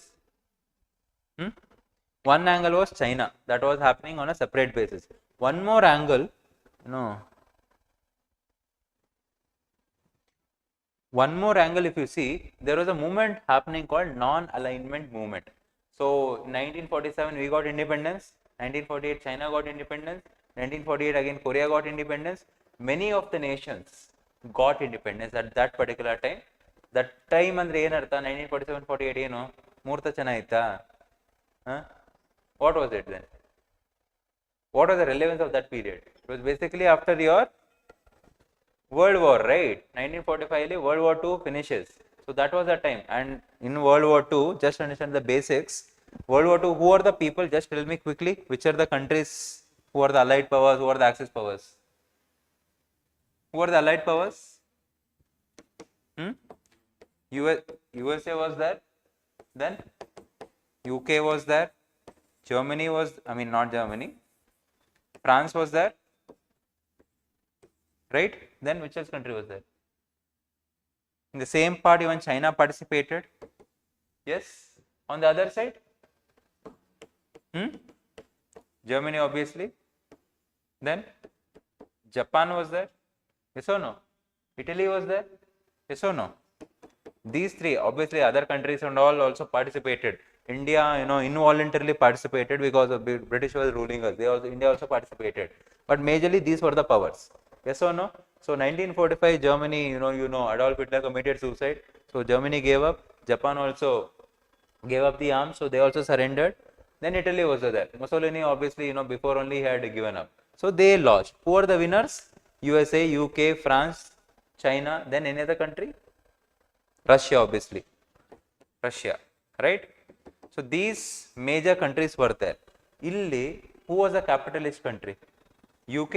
One angle was China, that was happening on a separate basis. One more angle, one more angle if you see, there was a movement happening called non-alignment movement. So 1947 we got independence, 1948 China got independence, 1948 again Korea got independence. Many of the nations got independence at that particular time. That time andre ಏನು ಅರ್ಥ 1947-48 ಏನು ಮುಹೂರ್ತ ಚೆನ್ನಾಗಿತ್ತಾ? What was it then? What was the relevance of that period? It was basically after your World War, right? 1945 World War II finishes. So that was the time. And in World War II, just understand the basics. World War II, who are the people? Just tell me quickly, which are the countries who are the Allied powers, who are the Axis powers? Who are the Allied powers? USA was there, then UK was there, Germany was, I mean not Germany, France was there, right? Then which else country was there? In the same part even China participated. Yes. On the other side, Germany obviously. Then Japan was there. Yes or no? Italy was there. Yes or no? These three, obviously other countries and all also participated. India, involuntarily participated because of British was ruling us. India also participated. But majorly these were the powers. Yes or no? So 1945 Germany, Adolf Hitler committed suicide. So Germany gave up. Japan also gave up the arms. So they also surrendered. Then Italy was there. Mussolini obviously, before only he had given up. So they lost. Who are the winners? USA, UK, France, China. Then any other country? Russia obviously. Russia. Right? So these major countries were there. Illi, who was a capitalist country? UK?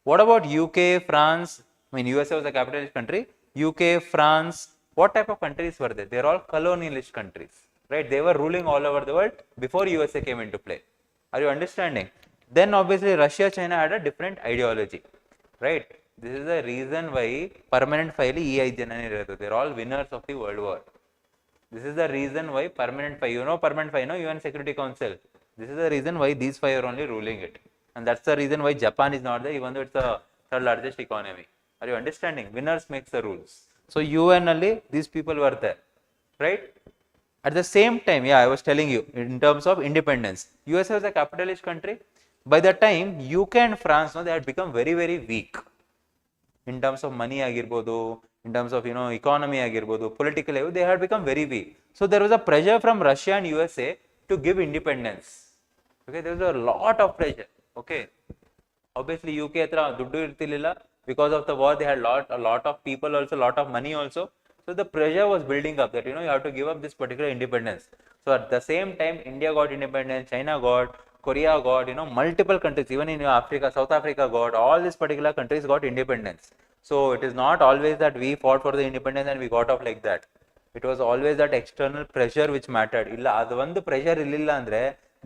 What about UK, France? I mean USA was a capitalist country. UK, France, what type of countries were they? They are all colonialist countries, right? They were ruling all over the world before USA came into play. Are you understanding? Then obviously Russia, China had a different ideology, right? This is the reason why permanent file they are all winners of the World War. This is the reason why permanent file, permanent file, UN Security Council. This is the reason why these five are only ruling it. And that's the reason why Japan is not there, even though it's the third largest economy. Are you understanding? Winners makes the rules. So UN only, these people were there, right? At the same time, I was telling you, in terms of independence, USA was a capitalist country. By the time UK and France, they had become very, very weak. In terms of money agirbodu, in terms of economy agirbodu, politically, they had become very weak. So there was a pressure from Russia and USA to give independence. Okay, there was a lot of pressure. Okay, obviously UK hatra duddu irtillilla, because of the war they had a lot of people also, lot of money also. So the pressure was building up that you have to give up this particular independence. So at the same time India got independence, China got, Korea got, multiple countries, even in Africa, South Africa got, all these particular countries got independence. So it is not always that we fought for the independence and we got off like that. It was always that external pressure which mattered. Illa adu ಒಂದು pressure illilla andre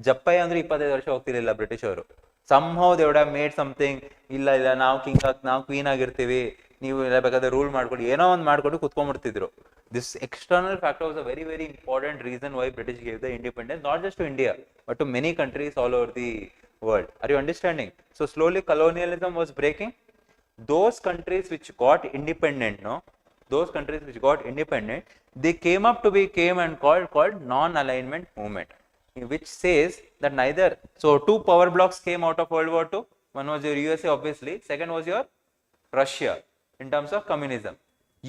ಜಪ್ಪೈ ಅಂದ್ರೆ 25 ವರ್ಷ ಹೋಗ್ತಿರಲಿಲ್ಲ British ಅವರು. Somehow they would have made something, ಇಲ್ಲ ನಾವು king ನಾವು queen ಆಗಿರ್ತೀವಿ, ನೀವು ಬೇಕಾದ್ರೆ ರೂಲ್ ಮಾಡ್ಕೊಂಡು ಏನೋ ಒಂದು ಮಾಡ್ಕೊಂಡು ಕುತ್ಕೊಂಡ್ಬಿಡ್ತಿದ್ರು. This external factor was a very, very important reason why British gave the independence, not just to India, but to many countries all over the world. Are you understanding? So slowly colonialism was breaking. Those countries which got independent, those countries which got independent, they came up to be called non-alignment movement, which says that neither, so two power blocks came out of World War II. One was your USA obviously, second was your Russia in terms of communism.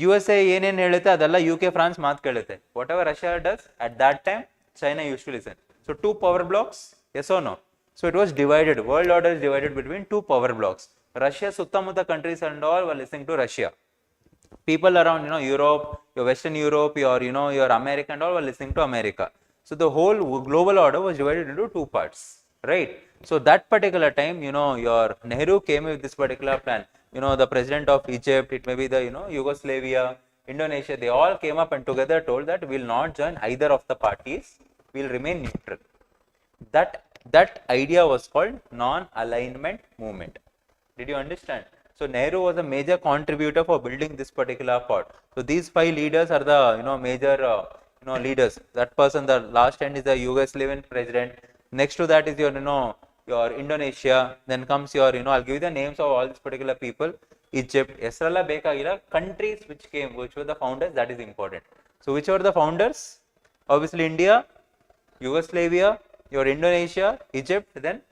USA ಏನೇನ್ ಹೇಳುತ್ತೆ ಅದೆಲ್ಲ UK France ಮಾತು ಕೇಳುತ್ತೆ. Whatever Russia does at that time, China used to listen. So two power blocks, yes or no? So it was divided, world order is divided between two power blocks. Russia ಸುತ್ತಮುತ್ತ countries and all were listening to Russia. People around Europe, your Western Europe, your America and all were listening to America. So the whole global order was divided into two parts, right? So that particular time, your Nehru came with this particular plan. The president of Egypt, it may be the Yugoslavia, Indonesia, they all came up and together told that we will not join either of the parties, we will remain neutral. That idea was called non-alignment movement. Did you understand? So Nehru was a major contributor for building this particular part. So these five leaders are the major leaders. That person, the last end is the Yugoslavian president. Next to that is your, your Indonesia. Then comes your, I'll give you the names of all these particular people. Egypt, Esrala Bekagila, countries which came, which were the founders, that is important. So which were the founders? Obviously India, Yugoslavia, your Indonesia, Egypt, then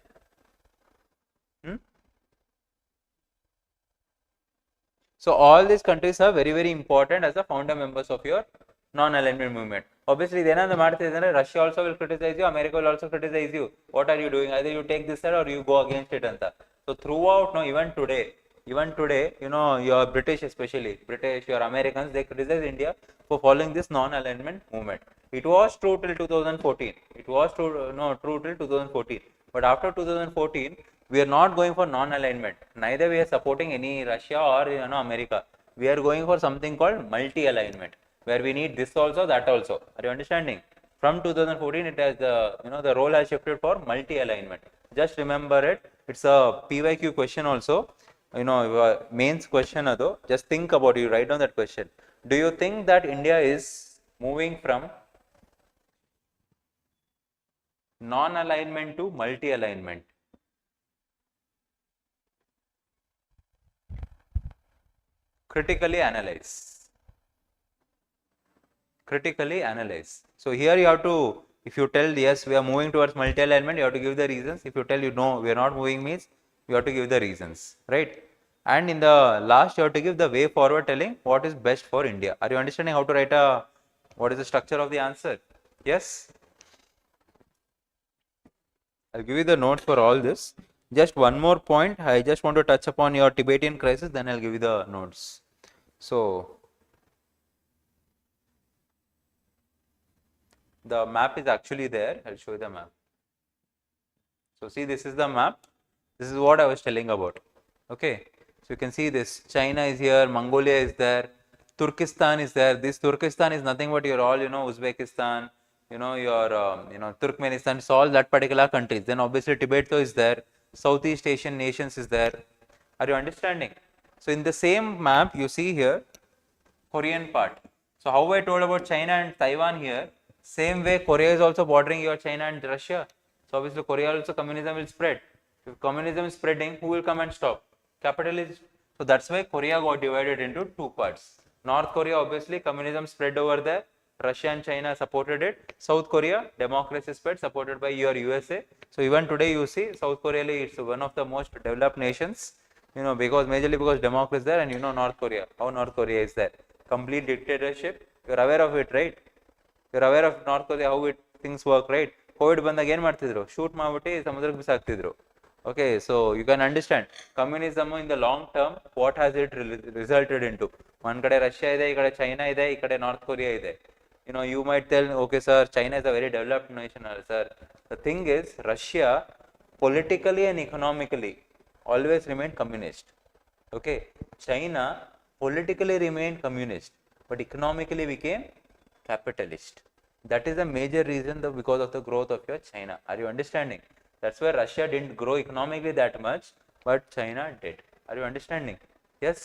so all these countries are very, very important as the founder members of your non-alignment movement. Obviously, then on the matter, Russia also will criticize you, America will also criticize you. What are you doing? Either you take this side or you go against it. So throughout, no, even today, your British especially, British, your Americans, they criticize India for following this non-alignment movement. It was true till 2014. It was true, true till 2014. But after 2014, we are not going for non-alignment. Neither we are supporting any Russia or America. We are going for something called multi-alignment, where we need this also, that also. Are you understanding? From 2014, it has the role has shifted for multi-alignment. Just remember it. It's a PYQ question also. Mains question though. Just think about it. You write down that question. Do you think that India is moving from non-alignment to multi-alignment? Critically analyze. Critically analyze. So here you have to, if you tell yes, we are moving towards multi-alignment, you have to give the reasons. If you tell no, we are not moving, means you have to give the reasons, right? And in the last, you have to give the way forward, telling what is best for India. Are you understanding how to write what is the structure of the answer? Yes? I'll give you the notes for all this. Just one more point, I just want to touch upon your Tibetan crisis, then I'll give you the notes. So, the map is actually there. I'll show you the map. So, see, this is the map. This is what I was telling about. Okay. So, you can see this. China is here, Mongolia is there, Turkestan is there. This Turkestan is nothing but your all, Uzbekistan, your, Turkmenistan, it's all that particular countries. Then obviously Tibet is there, Southeast Asian nations is there. Are you understanding? So, in the same map, you see here, Korean part. So, how I told about China and Taiwan here, same way Korea is also bordering your China and Russia. So, obviously Korea also communism will spread. If communism is spreading, who will come and stop? Capitalism. So, that's why Korea got divided into two parts. North Korea, obviously communism spread over there. Russia and China supported it. South Korea, democracy spread, supported by your USA. So, even today you see South Korea is one of the most developed nations, because majorly because democracy is there, and North Korea, how North Korea is there. Complete dictatorship. You are aware of it, right? You are aware of North Korea, how things work, right? COVID ಬಂದಾಗ ಏನು ಮಾಡ್ತಿದ್ರು, shoot ಮಾಡಿಬಿಟ್ಟು ಸಮುದ್ರಕ್ಕೆ ಬಿಸಾಕ್ತಿದ್ರು. Okay, so you can understand communism in the long term, what has it resulted into? One kade Russia ide, ikade China ide, ikade North Korea ide. You might tell, okay sir, China is a very developed nation, sir. The thing is, Russia politically and economically always remained communist. Okay, China politically remained communist, but economically became capitalist. That is the major reason because of the growth of your China. Are you understanding? That's why Russia didn't grow economically that much, but China did. Are you understanding? Yes.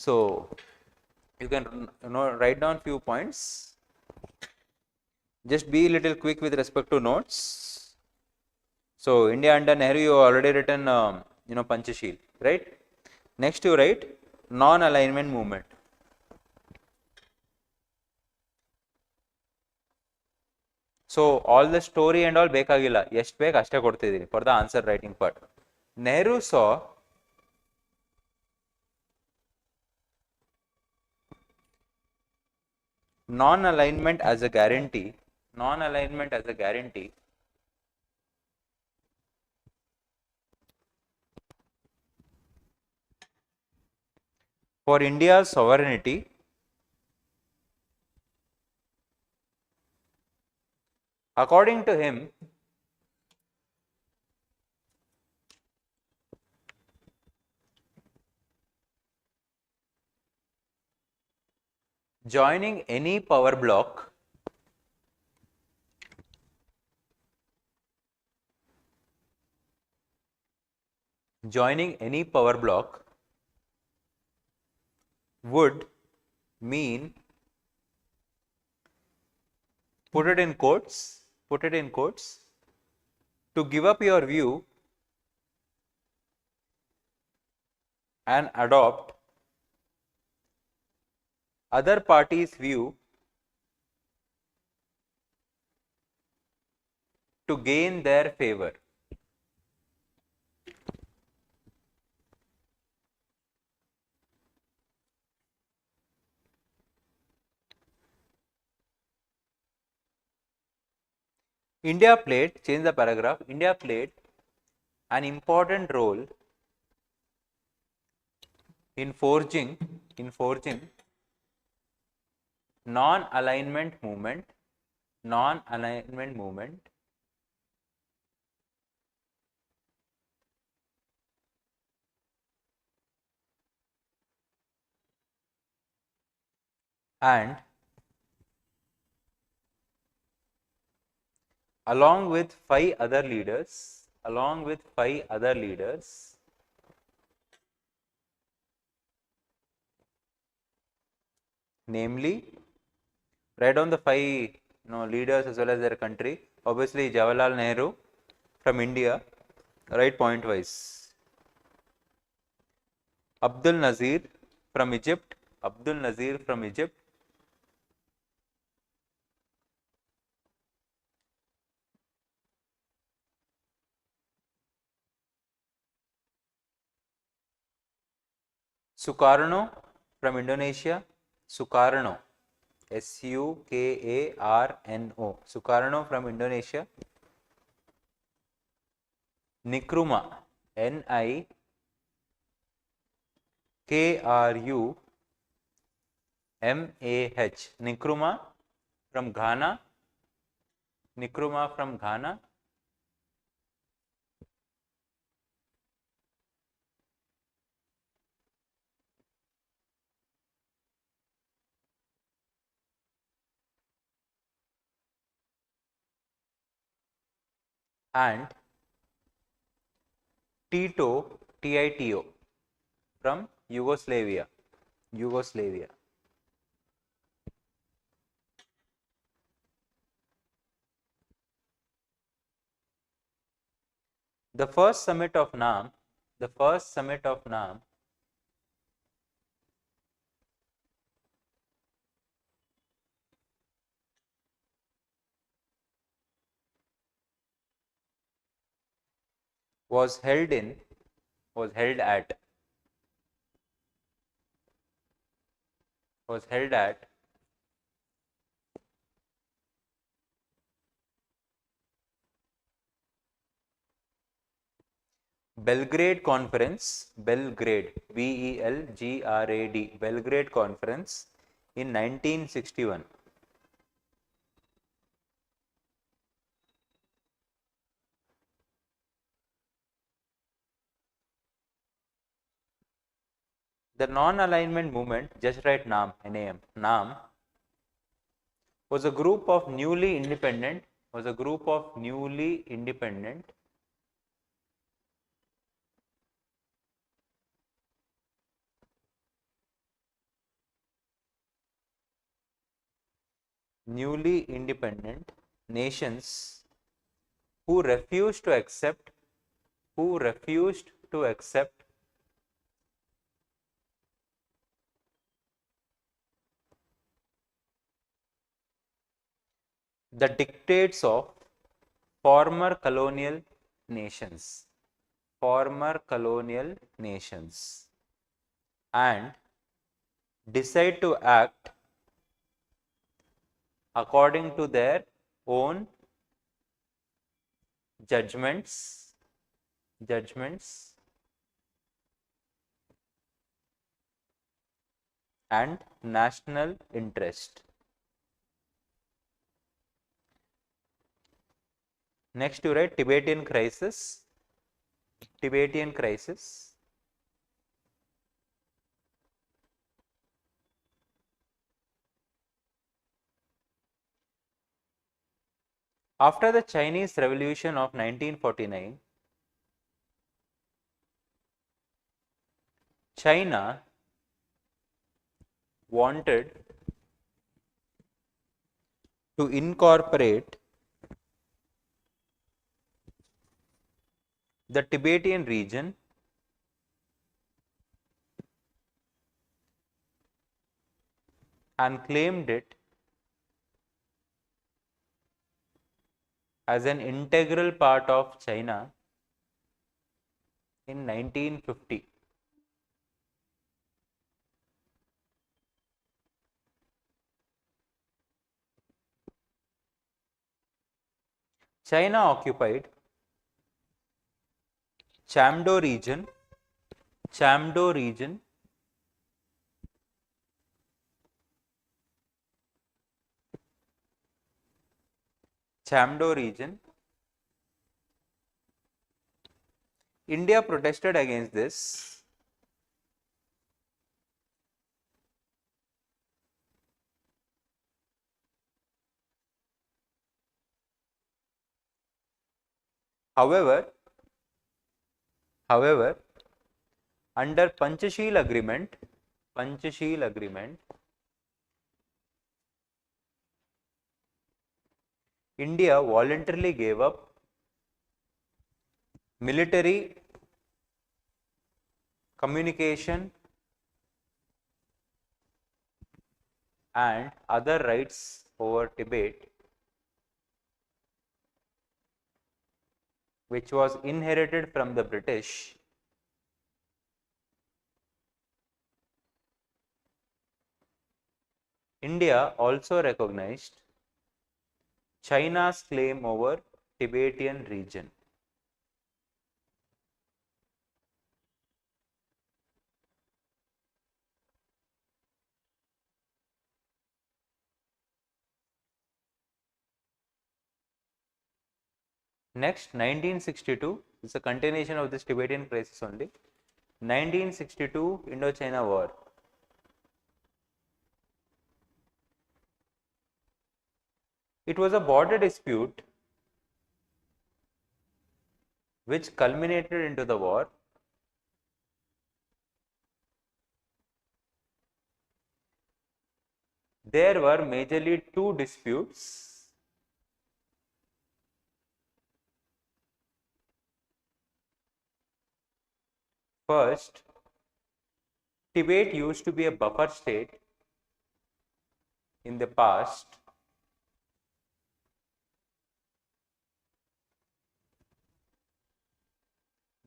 So you can write down few points. Just be a little quick with respect to notes. So India under Nehru, you already written Panchashil, right? Next you write non-alignment movement. So all the story and all ಬೇಕಾಗಿಲ್ಲ, ಎಷ್ಟು ಬೇಕು ಅಷ್ಟೇ ಕೊಡ್ತಿದ್ದೀನಿ for the answer writing part. Nehru saw non-alignment as a guarantee, for India's sovereignty according to him. Joining any power bloc would mean, put it in quotes, to give up your view and adopt other parties' view to gain their favor. India played, change the paragraph, India played an important role in forging non-alignment movement and along with five other leaders, namely, write down the five leaders as well as their country. Obviously, Jawaharlal Nehru from India, write point wise. Abdul Nazir from Egypt, Sukarno from Indonesia, Sukarno, Sukarno, Sukarno from Indonesia, Nkrumah, Nikruh, Nkrumah from Ghana, and Tito from Yugoslavia. The first summit of NAM was held at Belgrade Conference, Belgrade Conference in 1961. The non-alignment movement, just write NAM, NAM. NAM was a group of newly independent nations who refused to accept the dictates of former colonial nations and decide to act according to their own judgments and national interest. Next you write Tibetan crisis. After the Chinese Revolution of 1949, China wanted to incorporate the Tibetan region and claimed it as an integral part of China in 1950. China occupied Chamdo region, Chamdo region Chamdo region. India protested against this. However, under Panchashil agreement, India voluntarily gave up military, communication and other rights over Tibet, which was inherited from the British. India also recognized China's claim over Tibetan region. Next, 1962 is a continuation of this Tibetan crisis only. 1962 Indo-China War. It was a border dispute which culminated into the war. There were majorly two disputes. First, Tibet used to be a buffer state in the past.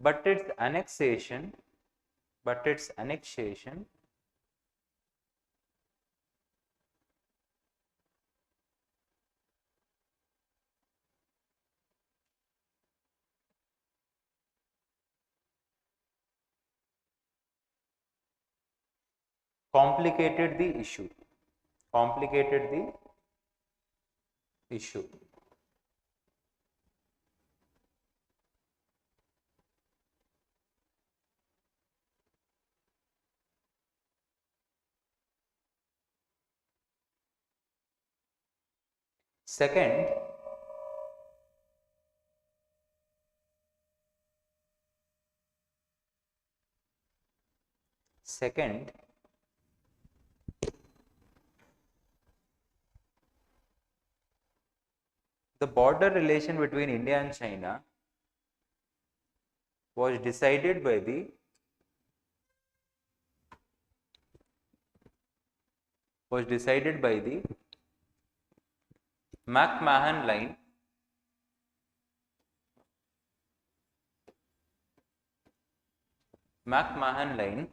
But its annexation complicated the issue. Second, the border relation between India and China was decided by the McMahon line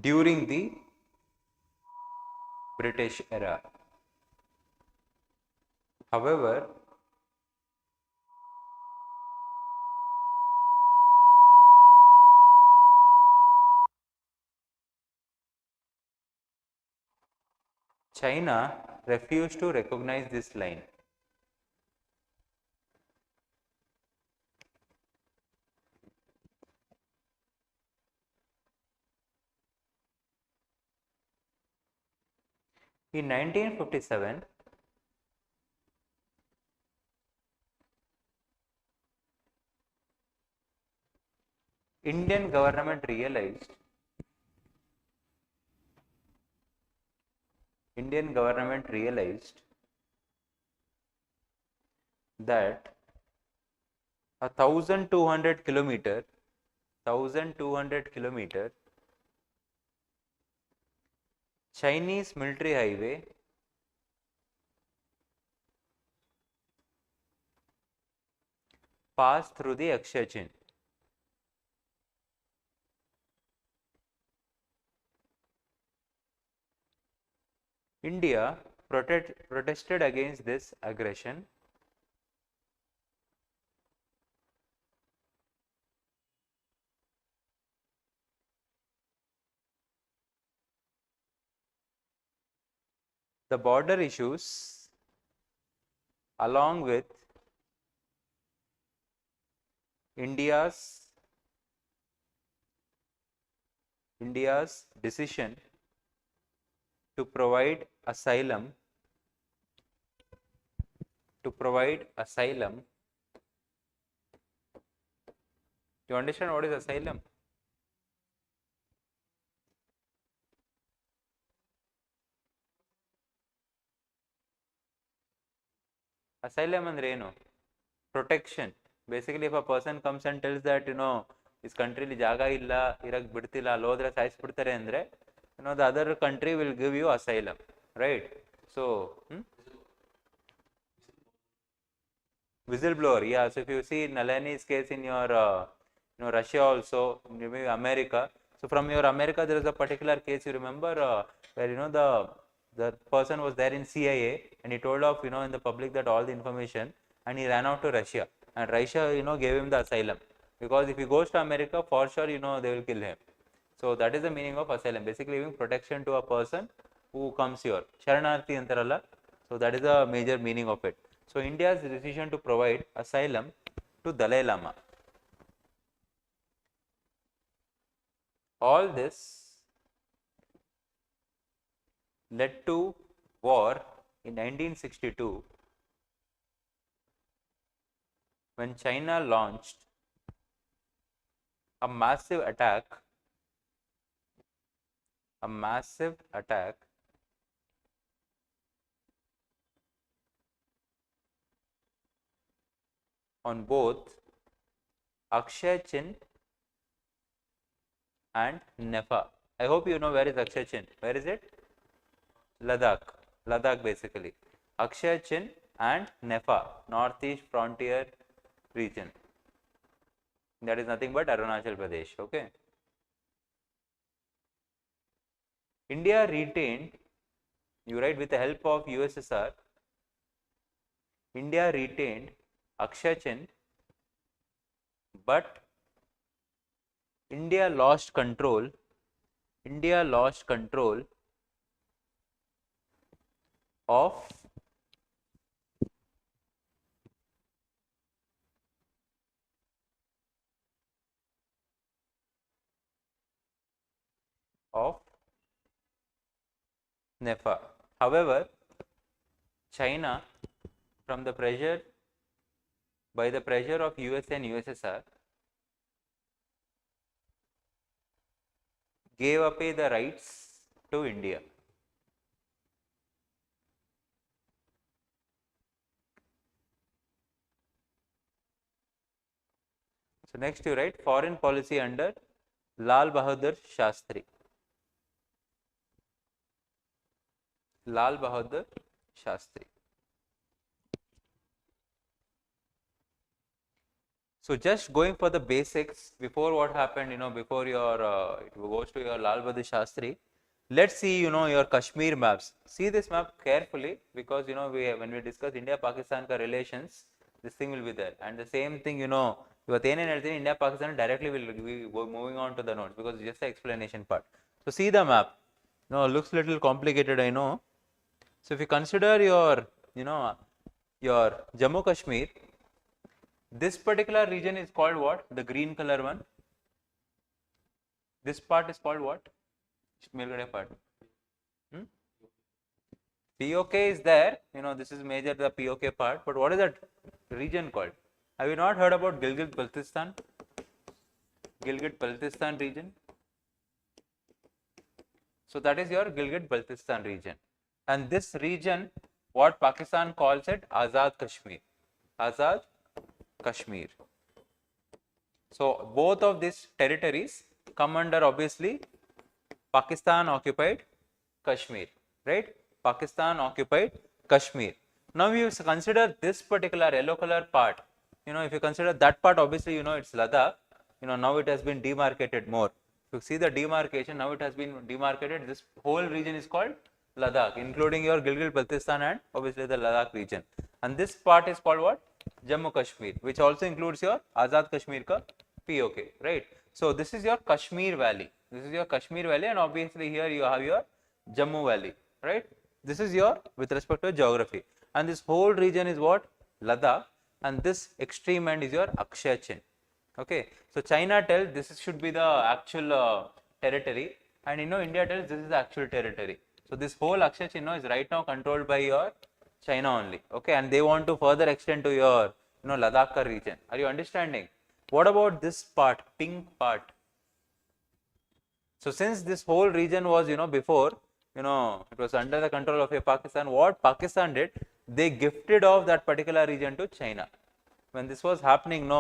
during the British era. However, China refused to recognize this line. In 1957, Indian government realized that a 1200 kilometer Chinese military highway passed through the Akshay Chin. India protested against this aggression. The border issues, along with India's decision to provide asylum You understand what is asylum? Asylum ಅಂದ್ರೆ ಏನು? Protection. Basically, if a person comes and tells that, this country li jaga illa, irak bidtilla, ಅಲ್ಲಿ ಹೋದ್ರೆ ಸಾಯಿಸ್ಬಿಡ್ತಾರೆ ಅಂದ್ರೆ, the other country will give you asylum, right? So, whistleblower, yeah. So if you see Nalini's case in your, Russia also, maybe America. So from your America, there is a particular case you remember where the person was there in CIA and he told off in the public that all the information, and he ran out to Russia, and Russia gave him the asylum, because if he goes to America, for sure they will kill him. So that is the meaning of asylum, basically giving protection to a person who comes here. Sharanarthi antaralla. So that is the major meaning of it. So India's decision to provide asylum to Dalai Lama. All this led to war in 1962 when China launched a massive attack on both Akshay Chin and Nepha. I hope you know where is Akshay Chin. Where is it? Ladakh basically. Akshay Chin and Nepha, northeast frontier region. That is nothing but Arunachal Pradesh. Okay. India retained, you write, with the help of USSR, India retained Akshay Chin, but India lost control of Nepha. However, China, by the pressure of US and USSR, gave away the rights to India. So next you write foreign policy under Lal Bahadur Shastri. So just going for the basics before what happened, before your it goes to your Lal Bahadur Shastri. Let's see, your Kashmir maps. See this map carefully, because when we discuss India-Pakistan relations, this thing will be there. And the same thing, India-Pakistan directly will be moving on to the notes, because it's just the explanation part. So see the map. Looks little complicated, I know. So if you consider your, your Jammu Kashmir, this particular region is called what? The green color one. This part is called what? Part. POK is there, this is major, the POK part, but what is that region called? Have you not heard about Gilgit-Baltistan? Gilgit-Baltistan region. So that is your Gilgit-Baltistan region. And this region, what Pakistan calls it, Azad Kashmir. Azad Kashmir. So both of these territories come under obviously Pakistan occupied Kashmir, right? Pakistan occupied Kashmir. Now you consider this particular yellow color part, if you consider that part, obviously it's Ladakh, now it has been demarcated more. If you see the demarcation, now it has been demarcated, this whole region is called Ladakh, including your Gilgit-Baltistan and obviously the Ladakh region. And this part is called what? Jammu Kashmir, which also includes your Azad Kashmir ka POK, right? So this is your Kashmir Valley. This is your Kashmir Valley, and obviously here you have your Jammu Valley, right? This is your with respect to geography, and this whole region is what? Ladakh, and this extreme end is your Akshay Chin. Okay, so China tells this should be the actual territory, and India tells this is the actual territory. So this whole Akshay Chin is right now controlled by your China only. Okay, and they want to further extend to your Ladakh region. Are you understanding? What about this part, pink part? So since this whole region was before it was under the control of Pakistan, what Pakistan did, they gifted off that particular region to China. When this was happening,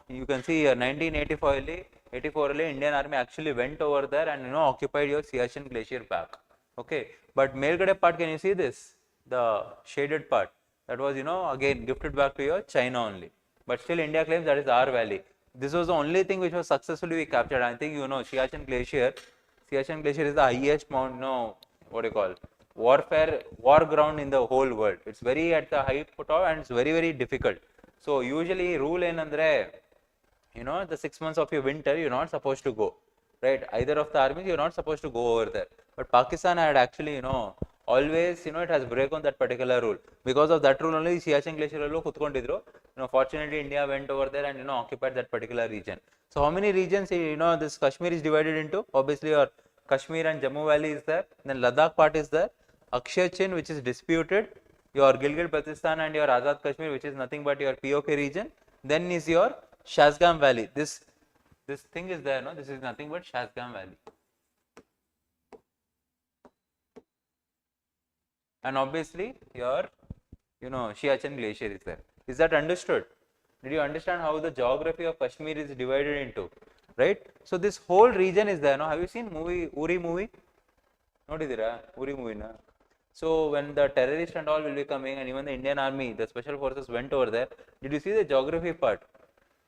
you can see here 1984 Indian army actually went over there and occupied your Siachen glacier back. Okay, but Melgade part, can you see this, the shaded part, that was again gifted back to your China only, but still India claims that is our valley. This was the only thing which was successfully we captured. I think Siachen glacier is the highest mount, what do you call, war ground in the whole world. It's very at the high top, and it's very, very difficult. So usually rule enandre, the 6 months of your winter you're not supposed to go, right? Either of the armies you're not supposed to go over there. But Pakistan had actually always it has broken that particular rule. Because of that rule only Siachen glacier allo kutkondiದ್ರು. Fortunately India went over there and occupied that particular region. So how many regions this Kashmir is divided into? Obviously your Kashmir and Jammu Valley is there, then Ladakh part is there, Akshay Chin which is disputed, your Gilgit-Baltistan and your Azad Kashmir which is nothing but your POK region, then is your Shasgam Valley. This thing is there, this is nothing but Shasgam Valley. And obviously your Siachen glacier is there. Is that understood? Did you understand how the geography of Kashmir is divided into, right? So this whole region is there. Have you seen Uri movie? Nodidira Uri movie na? So when the terrorists and all will be coming, and even the Indian army, the special forces went over there, did you see the geography part?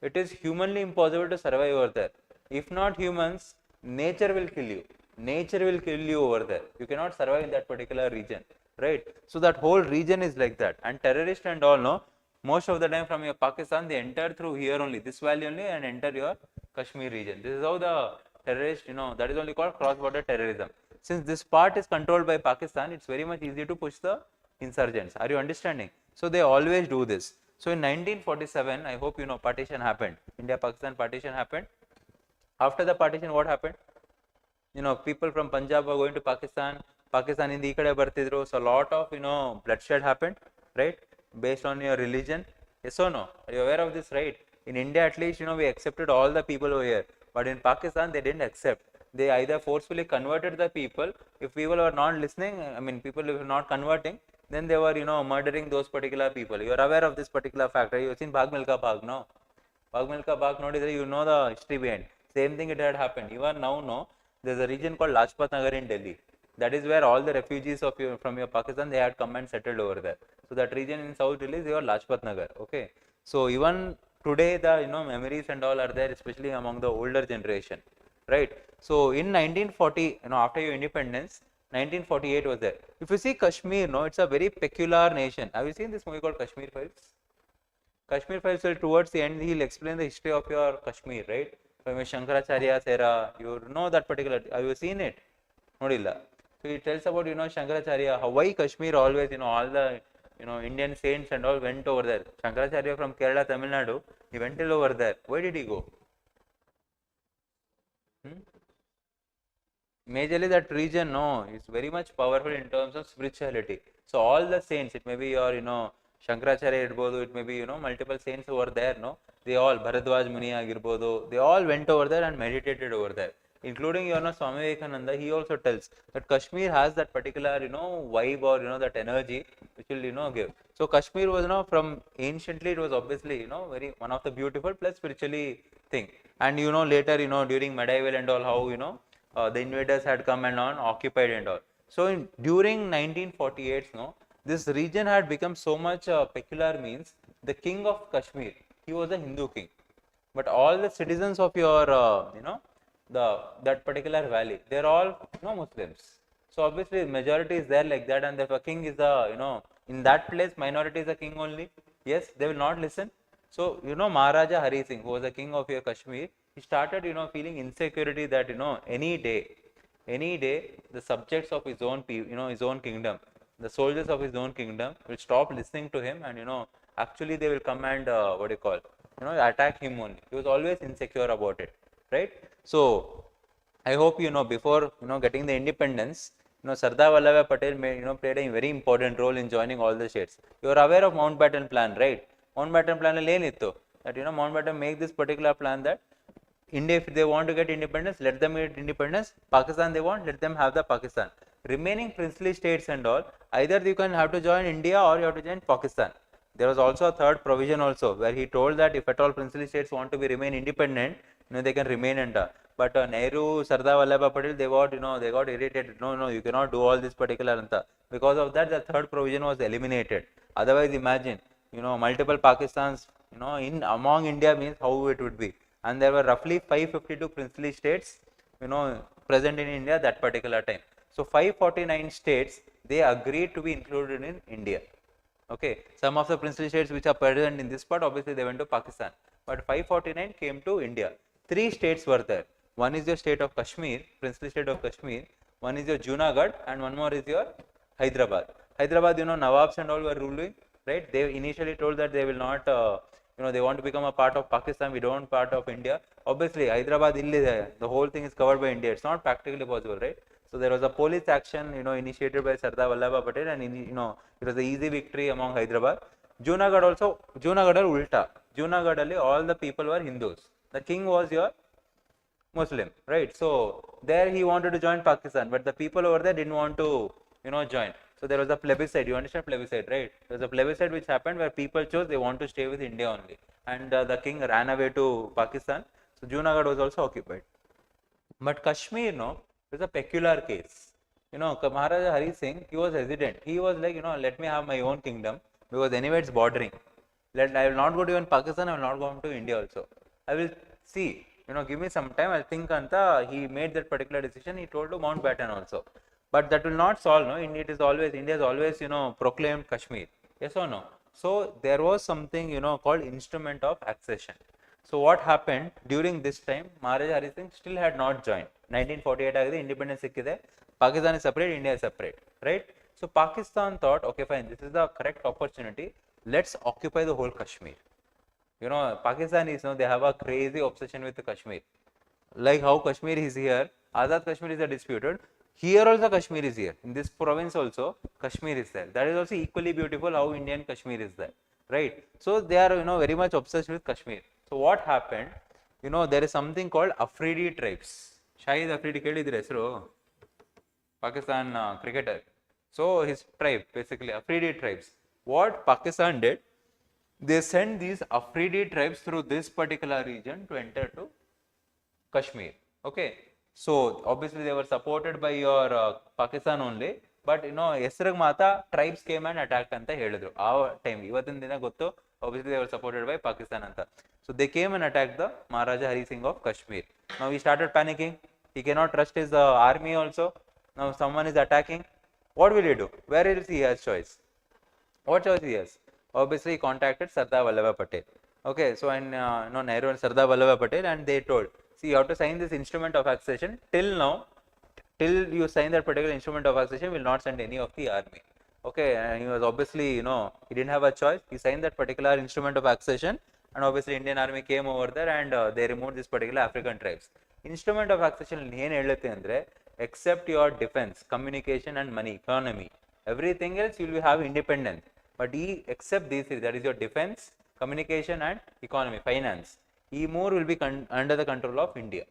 It is humanly impossible to survive over there. If not humans, nature will kill you. Nature will kill you over there. You cannot survive in that particular region, right? So that whole region is like that. And terrorists and all, most of the time from your Pakistan, they enter through here only, this valley only, and enter your Kashmir region. This is how the terrorists, that is only called cross-border terrorism. Since this part is controlled by Pakistan, it's very much easy to push the insurgents. Are you understanding? So they always do this. So in 1947, I hope partition happened. India-Pakistan partition happened. After the partition, what happened? People from Punjab were going to Pakistan. Pakistan in the ikade bartidru. So a lot of bloodshed happened, right? Based on your religion. Yes or no? Are you aware of this, right? In India, at least we accepted all the people over here, but in Pakistan they didn't accept. They either forcefully converted the people. If people were not listening, people were not converting, then they were murdering those particular people. You are aware of this particular fact, right? You have seen Bhag Milkha Bhag, no? Bhag Milkha Bhag, you know the history behind. Same thing it had happened. Even now, there's a region called Lajpat Nagar in Delhi. That is where all the refugees from your Pakistan, they had come and settled over there. So that region in South Delhi is your Lajpat Nagar. Okay. So even today the memories and all are there, especially among the older generation, right? So in 1940, after your independence, 1948 was there. If you see Kashmir, it's a very peculiar nation. Have you seen this movie called Kashmir Files? Kashmir Files, will towards the end he'll explain the history of your Kashmir, right? From Shankaracharya's era, you know that particular. Have you seen it? Nodilla. So it tells about Shankaracharya, how why Kashmir always all the Indian saints and all went over there. Shankaracharya from Kerala, Tamil Nadu, he went till over there. Why did he go? Majorly that region, is very much powerful in terms of spirituality. So all the saints, it may be your Shankaracharya irbodu, it may be multiple saints over there, they all Bharadwaj Muni agirbodu, they all went over there and meditated over there. including Swami Vivekananda, he also tells that Kashmir has that particular vibe or that energy which will give. So Kashmir was from anciently it was obviously very one of the beautiful plus spiritually thing, and later during medieval and all how the invaders had come and occupied and all. So during 1948 this region had become so much peculiar, means the king of Kashmir, he was a Hindu king, but all the citizens of your that particular valley, they're all Muslims. So obviously majority is there like that, and if a king is the in that place minority is a king only, yes, they will not listen. So Maharaja Hari Singh, who was the king of your Kashmir, he started feeling insecurity that any day the subjects of his own his own kingdom, the soldiers of his own kingdom will stop listening to him, and actually they will come and what do you call attack him only. He was always insecure about it, right? So I hope before getting the independence, Sardar Vallabhbhai Patel played a very important role in joining all the states. You are aware of Mountbatten plan, right? Mountbatten plan lenittu that Mountbatten make this particular plan that India, if they want to get independence, let them get independence. Pakistan they want, let them have the Pakistan. Remaining princely states and all, either you can have to join India or you have to join Pakistan. There was also a third provision also where he told that if at all princely states want to be remain independent, they can remain under. But Nehru, Sardar Vallabhbhai Patel, they got irritated. No, you cannot do all this particular anta. Because of that, the third provision was eliminated. Otherwise, imagine multiple Pakistans in among India means how it would be. And there were roughly 552 princely states present in India that particular time. So 549 states, they agreed to be included in India. Okay, some of the princely states which are present in this part, obviously they went to Pakistan, but 549 came to India. 3 states were there. One is your state of Kashmir, princely state of Kashmir. One is your Junagadh, and one more is your Hyderabad. Hyderabad, Nawabs and all were ruling, right? They initially told that they will not, they want to become a part of Pakistan. We don't want part of India. Obviously, Hyderabad, the whole thing is covered by India. It's not practically possible, right? So there was a police action, initiated by Sardar Vallabhbhai Patel, and it was an easy victory among Hyderabad. Junagadh also, Junagadh or Ulta. Junagadh, all the people were Hindus. The king was your Muslim, right? So there he wanted to join Pakistan, but the people over there didn't want to, join. So there was a plebiscite. You understand plebiscite, right? There was a plebiscite which happened where people chose they want to stay with India only, and the king ran away to Pakistan. So Junagadh was also occupied. But Kashmir, is a peculiar case. Maharaja Hari Singh, he was hesitant. He was like, let me have my own kingdom because anyway it's bordering. I will not go to even Pakistan. I will not go to India also. I will see. Give me some time. I think anta he made that particular decision. He told to Mountbatten also. But that will not solve. India is always proclaimed Kashmir. Yes or no? So there was something called instrument of accession. So what happened during this time? Maharaja Hari Singh still had not joined. 1948 agade independence sikkide. Pakistan is separate, India is separate, right? So Pakistan thought, okay, fine, this is the correct opportunity. Let's occupy the whole Kashmir. Pakistanis, they have a crazy obsession with the Kashmir. Like how Kashmir is here, Azad Kashmir is disputed. Here also Kashmir is here. In this province also, Kashmir is there. That is also equally beautiful how Indian Kashmir is there, right? So they are, very much obsessed with Kashmir. So what happened? There is something called Afridi tribes. Shahid Afridi kelidire hesaru, Pakistan cricketer. So his tribe, basically Afridi tribes. What Pakistan did, they sent these Afridi tribes through this particular region to enter to Kashmir. Okay, so obviously they were supported by your Pakistan only, but Esrag Mata tribes came and attacked anta helidru. Our time, ivatin dina gottu, obviously they were supported by Pakistan anta. So they came and attacked the Maharaja Hari Singh of Kashmir. Now he started panicking. He cannot trust his army also. Now someone is attacking. What will he do? Where is he has choice? What choice he has? Obviously he contacted Sardar Vallabhbhai Patel. Okay, so and Nehru and Sardar Vallabhbhai Patel, and they told, see, you have to sign this instrument of accession. Till you sign that particular instrument of accession, we will not send any of the army. Okay, and he was obviously, he didn't have a choice. He signed that particular instrument of accession, and obviously Indian army came over there and they removed this particular African tribes. Instrument of accession ಏನು ಹೇಳುತ್ತೆ ಅಂದ್ರೆ, except your defense, communication and money, economy, everything else you will have independence. But except these three, that is your defense, communication and economy, finance, more will be under the control of India.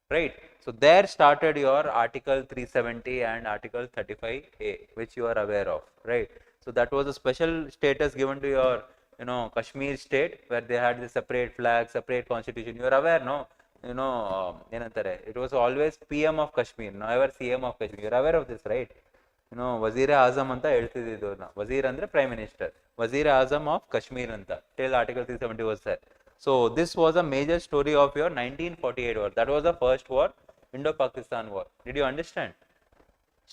right? So there started your Article 370 and Article 35A, which you are aware of, right? So that was a special status given to your, Kashmir state, where they had the separate flag, separate constitution. You are aware, no? It was always PM of Kashmir, never CM of Kashmir. You are aware of this, right? Wazir Azam anta ಹೇಳ್ತಿದ್ದಿದ್ದು Wazir andre Prime Minister. Wazir Azam of Kashmir anta till Article 370 was there. So this was a major story of your 1948 war. That was the first war, Indo-Pakistan war. Did you understand?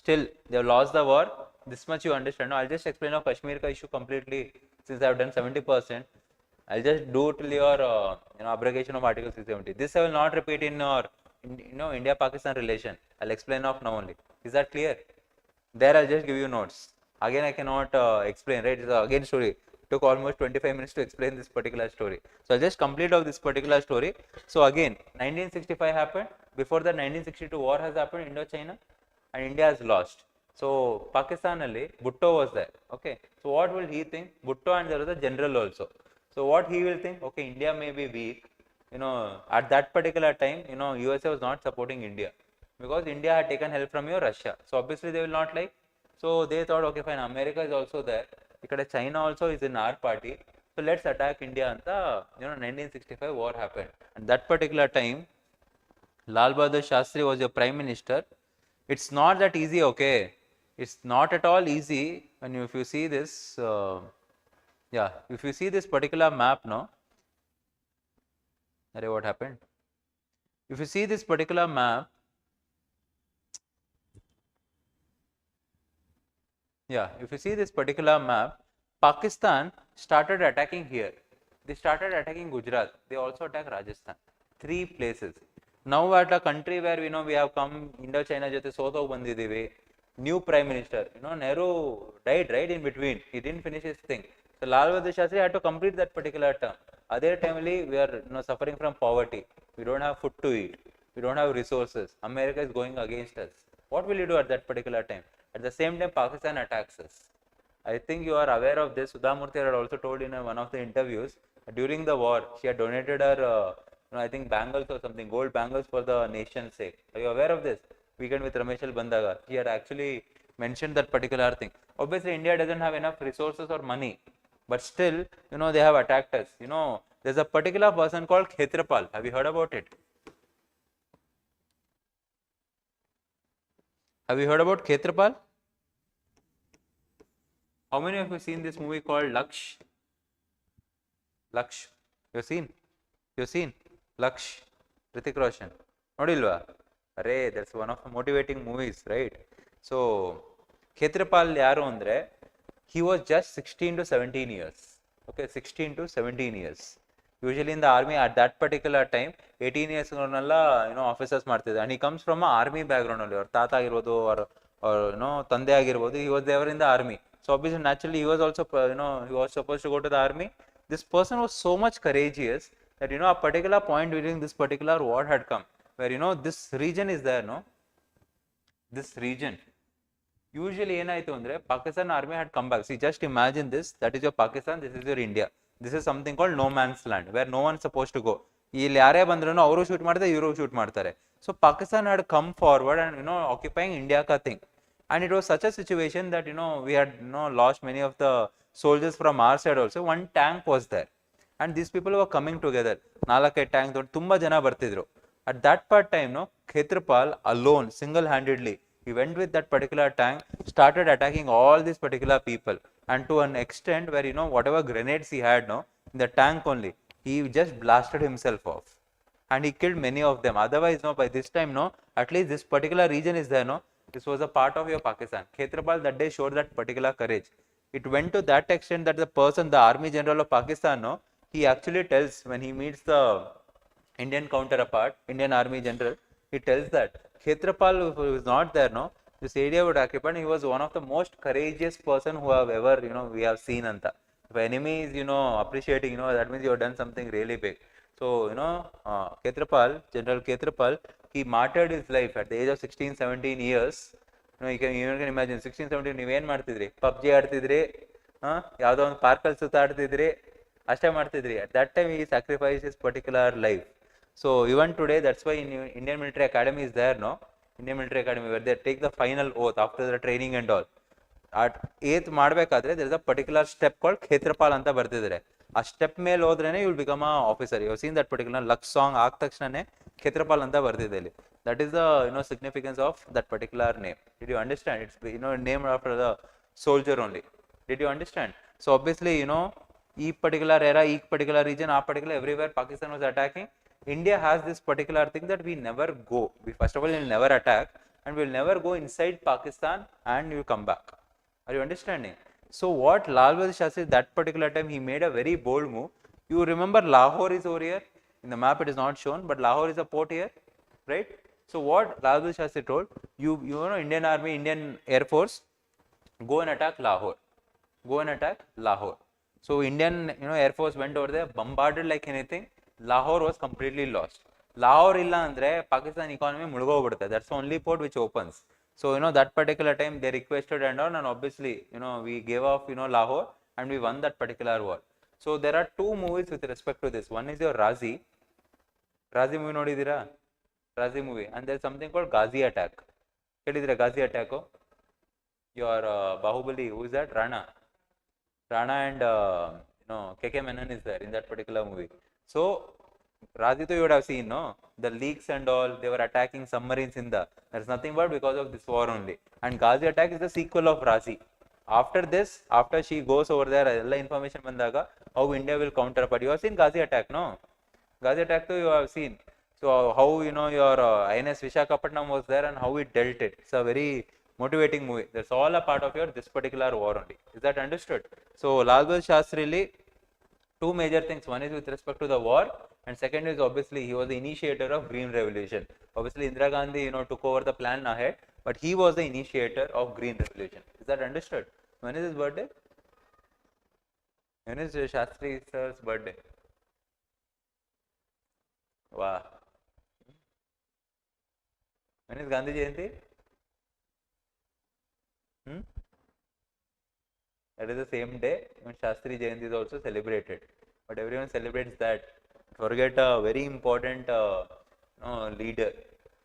Still, they have lost the war. This much you understand. Now, I'll just explain our Kashmir ka issue completely, since I have done 70%. I'll just do till your abrogation of Article 370. This I will not repeat in your India-Pakistan relation. I'll explain off now only. Is that clear? There I'll just give you notes. Again, I cannot explain, right? It's again story. It took almost 25 minutes to explain this particular story. So I'll just complete of this particular story. So again, 1965 happened. Before that, 1962 war has happened, Indo-China, and India has lost. So Pakistan alli Bhutto was there. Okay. So what will he think? Bhutto, and there was a general also. So what he will think? Okay, India may be weak. At that particular time, USA was not supporting India, because India had taken help from your Russia. So obviously they will not like. So they thought, okay, fine, America is also there. Ikkada China also is in our party. So let's attack India. Anta, 1965 war happened. And that particular time, Lal Bahadur Shastri was your Prime Minister. It's not that easy, okay? It's not at all easy. And if you see this, if you see this particular map now, what happened? If you see this particular map, if you see this particular map, Pakistan started attacking here. They started attacking Gujarat. They also attacked Rajasthan. 3 places. Now at a country where we have come, Indo-China jate sotho bandidive, new Prime Minister. Nehru died right in between. He didn't finish his thing. So Lal Bahadur Shastri had to complete that particular term. Other timely we are suffering from poverty. We don't have food to eat. We don't have resources. America is going against us. What will you do at that particular time? At the same time, Pakistan attacks us. I think you are aware of this. Sudha Murthy had also told in one of the interviews, during the war, she had donated her, I think bangles or something, gold bangles for the nation's sake. Are you aware of this? Weekend with Rameshal Bandaga. He had actually mentioned that particular thing. Obviously, India doesn't have enough resources or money, but still, they have attacked us. There's a particular person called Khetrapal. Have you heard about it? Have you heard about Khetrapal? How many of you have seen this movie called Laksh? Laksh. You've seen? You've seen? Laksh. Hrithik Roshan. Nodilva? Array, that's one of the motivating movies, right? So, Khetrapal yaru andre, he was just 16 to 17 years. Okay, 16 to 17 years. Usually in the army at that particular time, 18 years officers ಮಾಡ್ತಿದ್ದೆ, and he comes from an army background only, or ತಾತ ಆಗಿರ್ಬೋದು, or ತಂದೆ ಆಗಿರ್ಬೋದು, he was there in the army. So obviously naturally he was also he was supposed to go to the army. This person was so much courageous that a particular point during this particular war had come, where this region is there, this region. Usually ಏನಾಯ್ತು ಅಂದ್ರೆ Pakistan army had come back. See, just imagine this, that is your Pakistan, this is your India. This is something called no man's land, where no one is supposed to go. ಇಲ್ಲಿ ಯಾರೇ ಬಂದ್ರು ಅವರು shoot ಮಾಡ್ತಾರೆ, ಇವರು shoot ಮಾಡ್ತಾರೆ. So Pakistan had come forward and occupying India ka thing. And it was such a situation that we had lost many of the soldiers from our side also. One tank was there, and these people were coming together. 4 tank ತುಂಬಾ ಜನ ಬರ್ತಿದ್ರು. At that part time, Khetrapal alone, single-handedly, he went with that particular tank, started attacking all these particular people, and to an extent where whatever grenades he had in the tank only, he just blasted himself off, and he killed many of them. Otherwise, by this time, at least this particular region is there, this was a part of your Pakistan. Khetrapal that day showed that particular courage. It went to that extent that the person, the army general of Pakistan, he actually tells, when he meets the Indian counterpart, Indian army general, he tells that Khetrapal, who is not there, this area would occupy, and he was one of the most courageous person who have ever, we have seen anta. If enemy is, appreciating, that means you have done something really big. So, Khetrapal, General Khetrapal, he martyred his life at the age of 16, 17 years. You can imagine, 16, 17, ನೀವೇನು ಮಾಡ್ತಿದ್ರಿ? PUBG ಆಡ್ತಿದ್ರಿ, ಯಾವುದೋ ಒಂದು ಪಾರ್ಕಲ್ಲಿ ಸುತ್ತಾಡ್ತಿದ್ರಿ, ಅಷ್ಟೇ ಮಾಡ್ತಿದ್ರಿ. At that time, he sacrificed his particular life. So even today, that's why in Indian Military Academy is there, no? Indian Military Academy, where they take the final oath after the training and all. At 8th ಮಾಡಬೇಕಾದ್ರೆ there is a particular step called Kshetrapal ಅಂತ ಬರ್ತಿದ್ದಾರೆ. ಆ step ಮೇಲೆ ಹೋದ್ರೇನೆ you will become a officer. You have seen that particular Lux song ಆದ ತಕ್ಷಣನೇ ಕ್ಷೇತ್ರಪಾಲ್ ಅಂತ ಬರ್ತಿದೆ ಇಲ್ಲಿ. That is the significance of that particular name. Did you understand? It's named after the soldier only. Did you understand? So obviously ಈ particular era, ಈ particular region, ಆ particular everywhere Pakistan was attacking. India has this particular thing that we never go. We first of all will never attack, and we will never go inside Pakistan and we will come back. Are you understanding? So what Lal Bahadur Shastri that particular time he made a very bold move. You remember Lahore is over here. In the map it is not shown, but Lahore is a port here, right? So what Lal Bahadur Shastri told, you know Indian Army, Indian Air Force, go and attack Lahore. Go and attack Lahore. So Indian Air Force went over there, bombarded like anything. Lahore was completely lost. Lahore illa andre Pakistan economy ಮುಳುಗೋಗ್ಬಿಡುತ್ತೆ. That's the only port which opens. So that particular time they requested and all, and obviously we gave off Lahore and we won that particular war. So there are two movies with respect to this. One is your Razi movie ನೋಡಿದೀರಾ? Razi movie, and there is something called Ghazi attack. ಕೇಳಿದಿರಾ Ghazi attack? Your Bahubali, who is that? Rana and KK Menon is there in that particular movie. So Razi you would have seen, no? The leaks and all, they were attacking submarines in the. There is nothing but because of this war only. And Ghazi attack is the sequel of Razi. After this, after she goes over there, all information bandaga how India will counter. But you have seen Ghazi attack, no? Ghazi attack too you have seen. So how your INS Visakhapatnam was there and how it dealt it. It's a very motivating movie. That's all a part of your this particular war only. Is that understood? So Lal Bahadur Shastri, two major things. One is with respect to the war, and second is obviously he was the initiator of Green Revolution. Obviously Indira Gandhi took over the plan ahead, but he was the initiator of Green Revolution. Is that understood? When is his birthday? When is Shastri sir's birthday? Wow. When is Gandhi Jayanti? That is the same day when Shastri Jayanti is also celebrated. But everyone celebrates that. Forget a very important leader.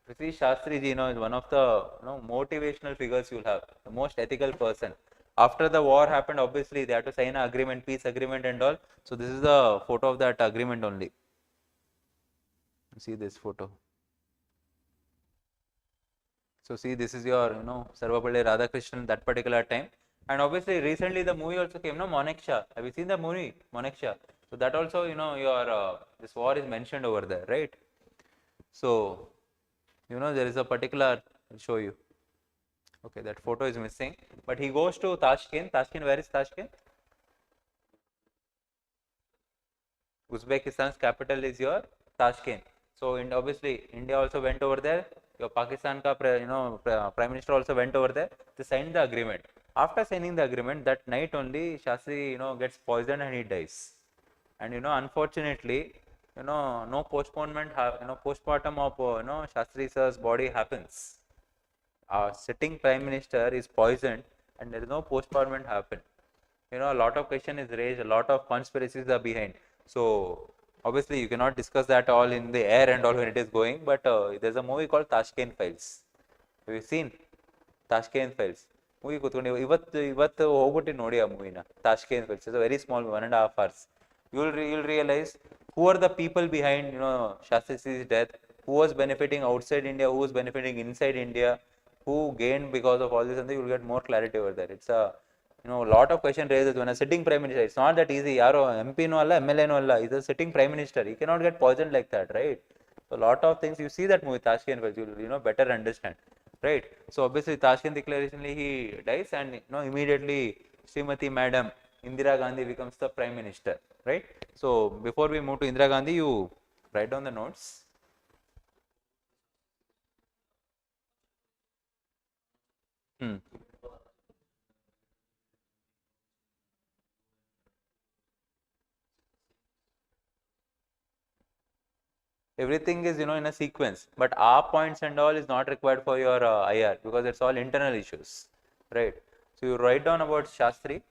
You see, Shastri ji is one of the motivational figures you'll have, the most ethical person. After the war happened, obviously they had to sign an agreement, peace agreement and all. So this is the photo of that agreement only. See this photo. So see, this is your Sarvapalli Radhakrishnan that particular time. And obviously recently the movie also came, no? Monaksha. Have you seen the movie Monaksha? So that also your this war is mentioned over there, right? So there is a particular, I'll show you. Okay, that photo is missing, but he goes to Tashkent. Where is Tashkent? Uzbekistan's capital is your Tashkent. So obviously India also went over there. Your Pakistan ka Prime Minister also went over there to sign the agreement. After signing the agreement, that night only Shastri gets poisoned and he dies. And unfortunately no postponement postmortem of Shastri sir's body happens. Our sitting Prime Minister is poisoned and there is no postponement happen. A lot of question is raised, a lot of conspiracies are behind. So obviously you cannot discuss that all in the air and all when it is going, but there's a movie called Tashkent Files. Have you seen Tashkent Files? Movie ಇವತ್ತು ಹೋಗ್ಬಿಟ್ಟು ನೋಡಿ ಆ ಮೂವಿನ Tashkent Files. It's a very small 1.5 hours. You'll realize who are the people behind Shastri's death, who was benefiting outside India, who was benefiting inside India, who gained because of all this, and you'll get more clarity over there. It's a lot of question raises when a sitting Prime Minister. It's not that easy. Yaro MP no alla, MLA no alla. He's a sitting Prime Minister. He cannot get poisoned like that, right? So a lot of things. You see that movie Tashkent Files, you'll better understand, right? So obviously Tashkent declaration he dies, and immediately Srimati Madam Indira Gandhi becomes the Prime Minister, right? So before we move to Indira Gandhi, you write down the notes. Everything is in a sequence, but our points and all is not required for your IR because it's all internal issues, right? So you write down about Shastri,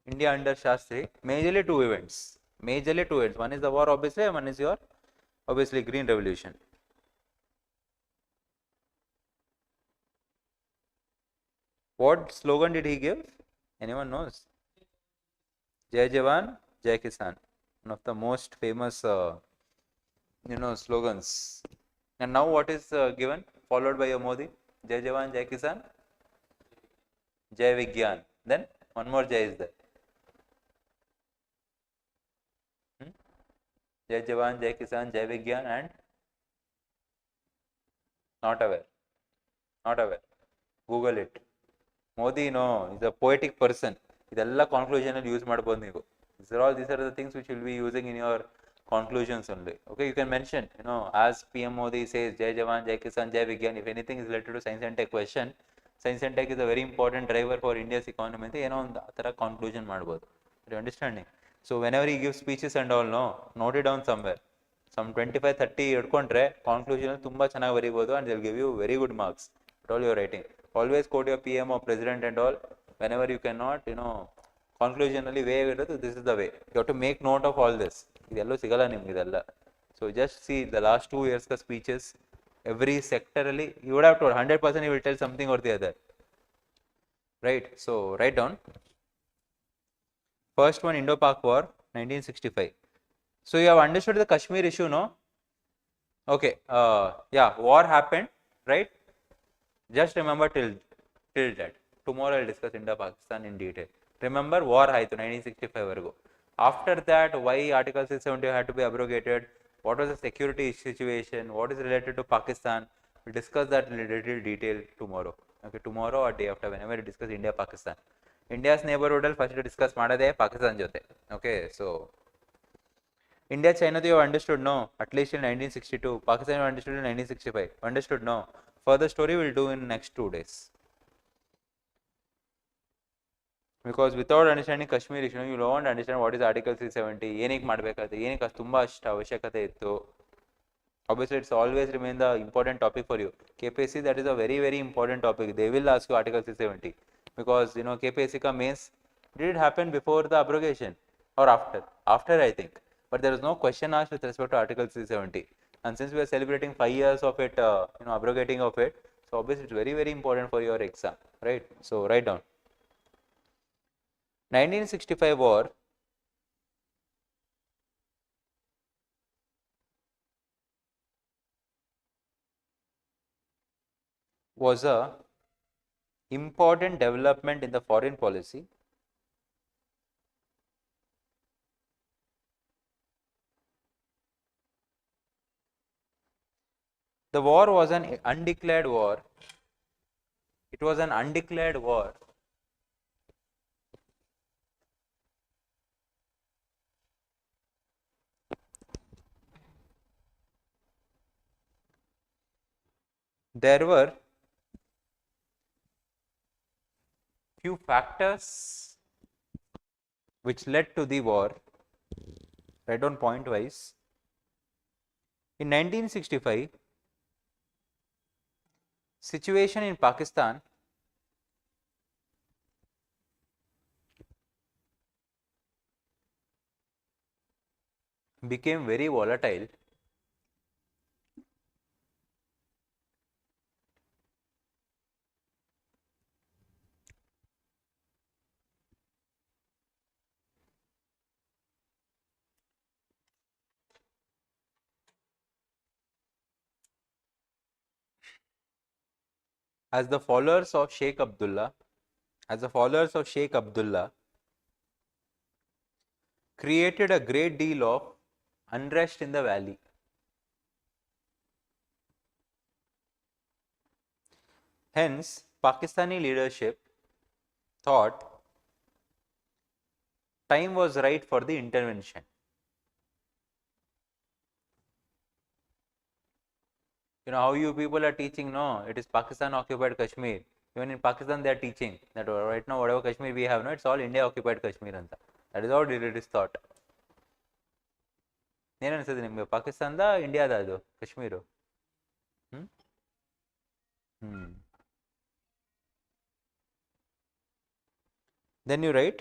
India under Shastri, majorly two events. One is the war obviously, and one is your Obviously, Green Revolution. What slogan did he give? Anyone knows? Jai Jawan, Jai Kisan. One of the most famous, slogans. And now what is given? Followed by a Modi. Jai Jawan, Jai Kisan, Jai Vigyan. Then one more Jai is there. Jai Jawan, Jai Kisan, Jai Vigyan, and not aware. Not aware. Google it. Modi, is a poetic person. ಇದೆಲ್ಲ conclusion ಅಲ್ಲಿ use ಮಾಡಬಹುದು ನೀವು. These are the things which will be using in your conclusions only. Okay, you can mention, as PM Modi says, Jai Jawan, Jai Kisan, Jai Vigyan. If anything is related to science and tech question, science and tech is a very important driver for India's economy. ಅಂತ ಏನೋ ಒಂದು ಆ ಥರ conclusion ಮಾಡಬಹುದು. Are you understanding? So whenever he gives speeches and all, note it down somewhere. Some 25-30 ಹಿಡ್ಕೊಂಡ್ರೆ conclusion ತುಂಬಾ ಚೆನ್ನಾಗಿ ಬರೀಬಹುದು and they'll give you very good marks at all you're writing. Always quote your PM or president and all. Whenever you cannot, conclusionally way ಇರೋದು, this is the way. You have to make note of all this. ಇದೆಲ್ಲೂ ಸಿಗಲ್ಲ ನಿಮ್ಗೆ ಇದೆಲ್ಲ. So just see the last 2 years speeches, every sector ಅಲ್ಲಿ you would have told 100% he will tell something or the other. Right? So write down. First one, Indo-Pak War, 1965. So you have understood the Kashmir issue, no? Okay. War happened, right? Just remember till that. Tomorrow I'll discuss Indo-Pakistan in detail. Remember, war ಆಯಿತು 1965 ವರೆಗೂ. After that, why Article 670 had to be abrogated? What was the security situation? What is related to Pakistan? We'll discuss that in little detail tomorrow. Okay, tomorrow or day after, whenever we discuss India-Pakistan. India's neighborhood ಅಲ್ಲಿ first discuss ಮಾಡೋದೇ Pakistan ಜೊತೆ. Okay, so India China you have understood, no? At least in 1962. Pakistan you have understood in 1965. Understood, no? Further story we'll do in next 2 days. Because without understanding Kashmir issue, you don't understand what is Article 370, ಏನಕ್ಕೆ ಮಾಡಬೇಕಾಗುತ್ತೆ, ಏನಕ್ಕೆ ತುಂಬಾ ಅಷ್ಟು ಅವಶ್ಯಕತೆ ಇತ್ತು. Obviously, it's always remain the important topic for you. KPSC, that is a very, very important topic. They will ask you Article 370 because KPSC ka mains, did it happen before the abrogation or after? After, I think. But there is no question asked with respect to Article 370. And since we are celebrating 5 years of it, abrogating of it, so obviously it's very, very important for your exam, right? So write down. 1965 war was a important development in the foreign policy The war was an undeclared war. It was an undeclared war. There were few factors which led to the war. Write down point wise. In 1965, situation in Pakistan became very volatile as the followers of Sheikh Abdullah created a great deal of unrest in the valley. Hence, Pakistani leadership thought time was right for the intervention. You know how you people are teaching, no, it is Pakistan occupied Kashmir. Even in Pakistan they are teaching that right now whatever Kashmir we have, no, it's all India occupied Kashmir anta. That is how it is thought. ಏನು ಅನಿಸ್ತದೆ ನಿಮಗೆ, ಪಾಕಿಸ್ತಾನದ ಇಂಡಿಯಾದ ಅದು Kashmir? Then you write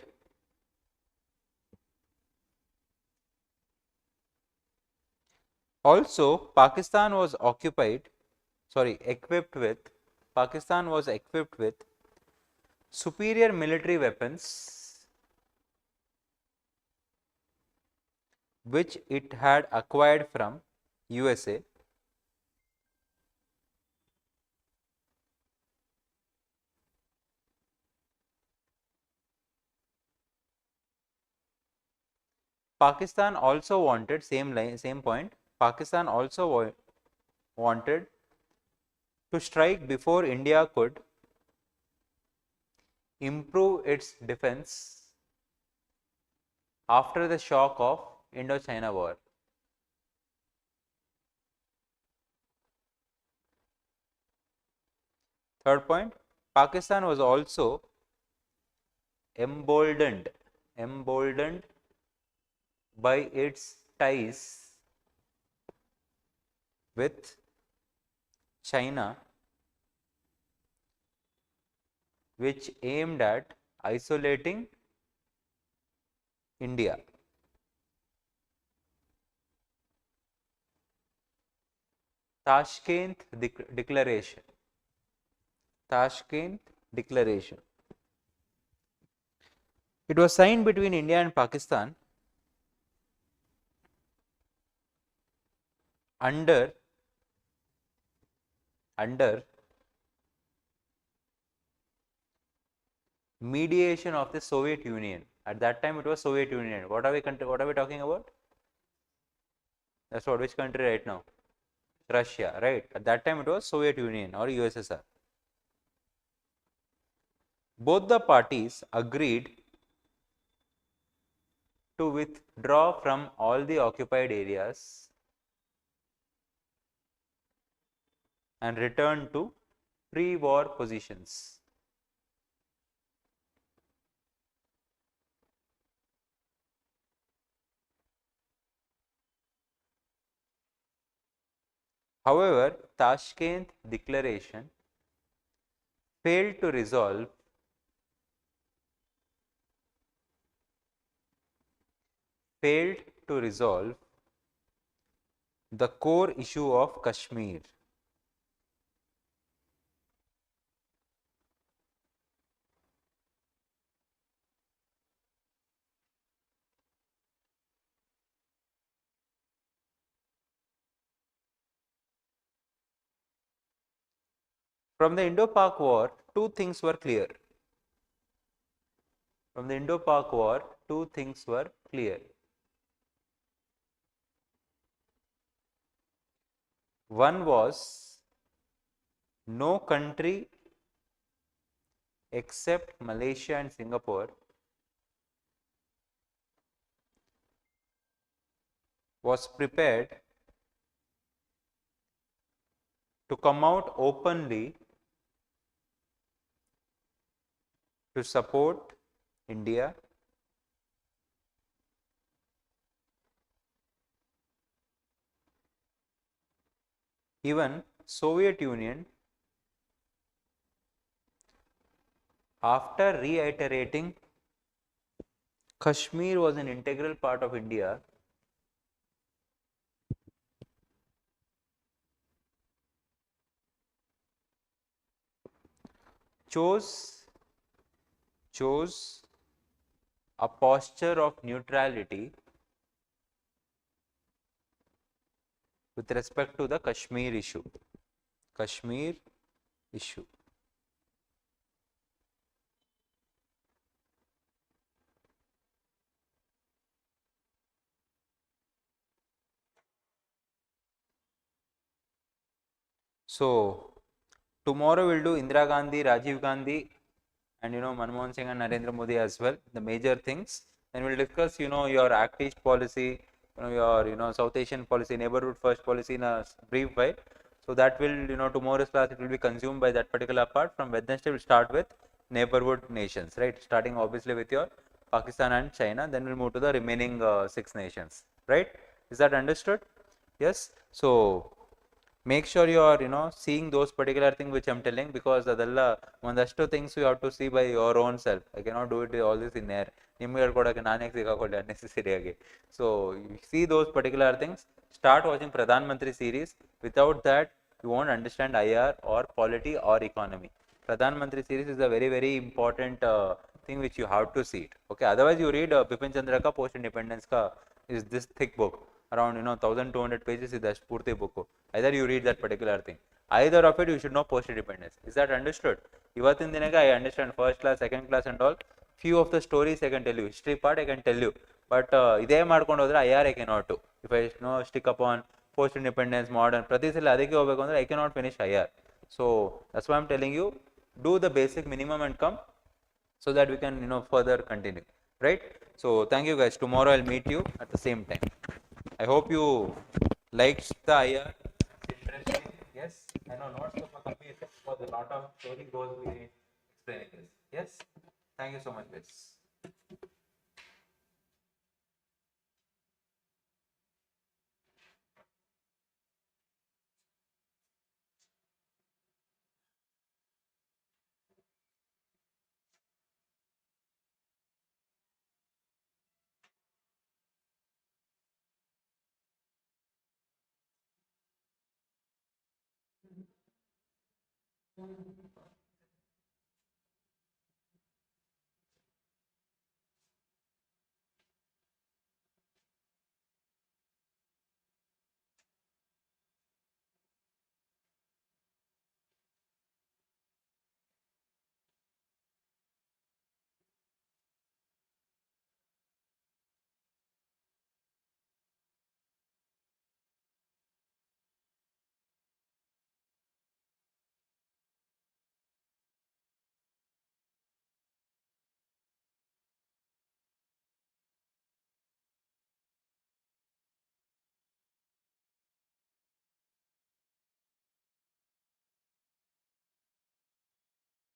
Also, Pakistan was equipped with superior military weapons which it had acquired from USA. Pakistan also wanted, same point, Pakistan also wanted to strike before India could improve its defense after the shock of Indochina War. Third point, Pakistan was also emboldened by its ties with China, which aimed at isolating India. Tashkent Declaration. Tashkent Declaration. It was signed between India and Pakistan under mediation of the Soviet Union. At that time, it was Soviet Union. What are we talking about? That's what, which country right now? Russia, right? At that time, it was Soviet Union or USSR. Both the parties agreed to withdraw from all the occupied areas and return to pre-war positions. However, Tashkent Declaration failed to resolve the core issue of Kashmir. From the Indo-Pak War, two things were clear. From the Indo-Pak War, two things were clear. One was no country except Malaysia and Singapore was prepared to come out openly to support India even Soviet Union, after reiterating Kashmir was an integral part of India, chose a posture of neutrality with respect to the Kashmir issue. So tomorrow we'll do Indira Gandhi, Rajiv Gandhi, and Manmohan Singh and Narendra Modi as well, the major things. Then we'll discuss your Act East policy, your South Asian policy, neighborhood first policy in a brief way. So that will, tomorrow's class it will be consumed by that particular part. From Wednesday we'll start with neighborhood nations, right? Starting obviously with your Pakistan and China, then we'll move to the remaining 6 nations, right? Is that understood? Yes. So make sure you are, seeing those particular things which I'm telling, because ಅದೆಲ್ಲ ಒಂದಷ್ಟು things you have to see by your own self. I cannot do it all this in there. ನಿಮ್ಗೆ ಹೇಳ್ಕೊಡಕ್ಕೆ ನಾನೇ ಸಿಗಾಕೊಳ್ಳಿ unnecessary ಆಗಿ. So you see those particular things, start watching Pradhan Mantri series. Without that you won't understand IR or polity or economy. Pradhan Mantri series is a very very important thing which you have to see it. Okay, otherwise you read Bipin Chandra ka post independence ka is this thick book, around 1200 pages is the Spurti book. Either you read that particular thing, either of it you should know post independence. Is that understood? Ivatin dinaka I understand first class, second class and all. Few of the stories I can tell you, history part I can tell you, but ಇದೇ ಮಾಡ್ಕೊಂಡು ಹೋದ್ರೆ IR I cannot do. If I stick upon post independence modern ಪ್ರತಿ ಸಲ ಅದಕ್ಕೆ ಹೋಗಬೇಕು ಅಂದ್ರೆ I cannot finish IR. So that's why I'm telling you, do the basic minimum and come, so that we can further continue, right? So thank you guys. Tomorrow I'll meet you at the same time. I hope you liked the IR. Interesting. Yes, I know notes of a was a lot of story goes behind explaining this. Yes, thank you so much guys.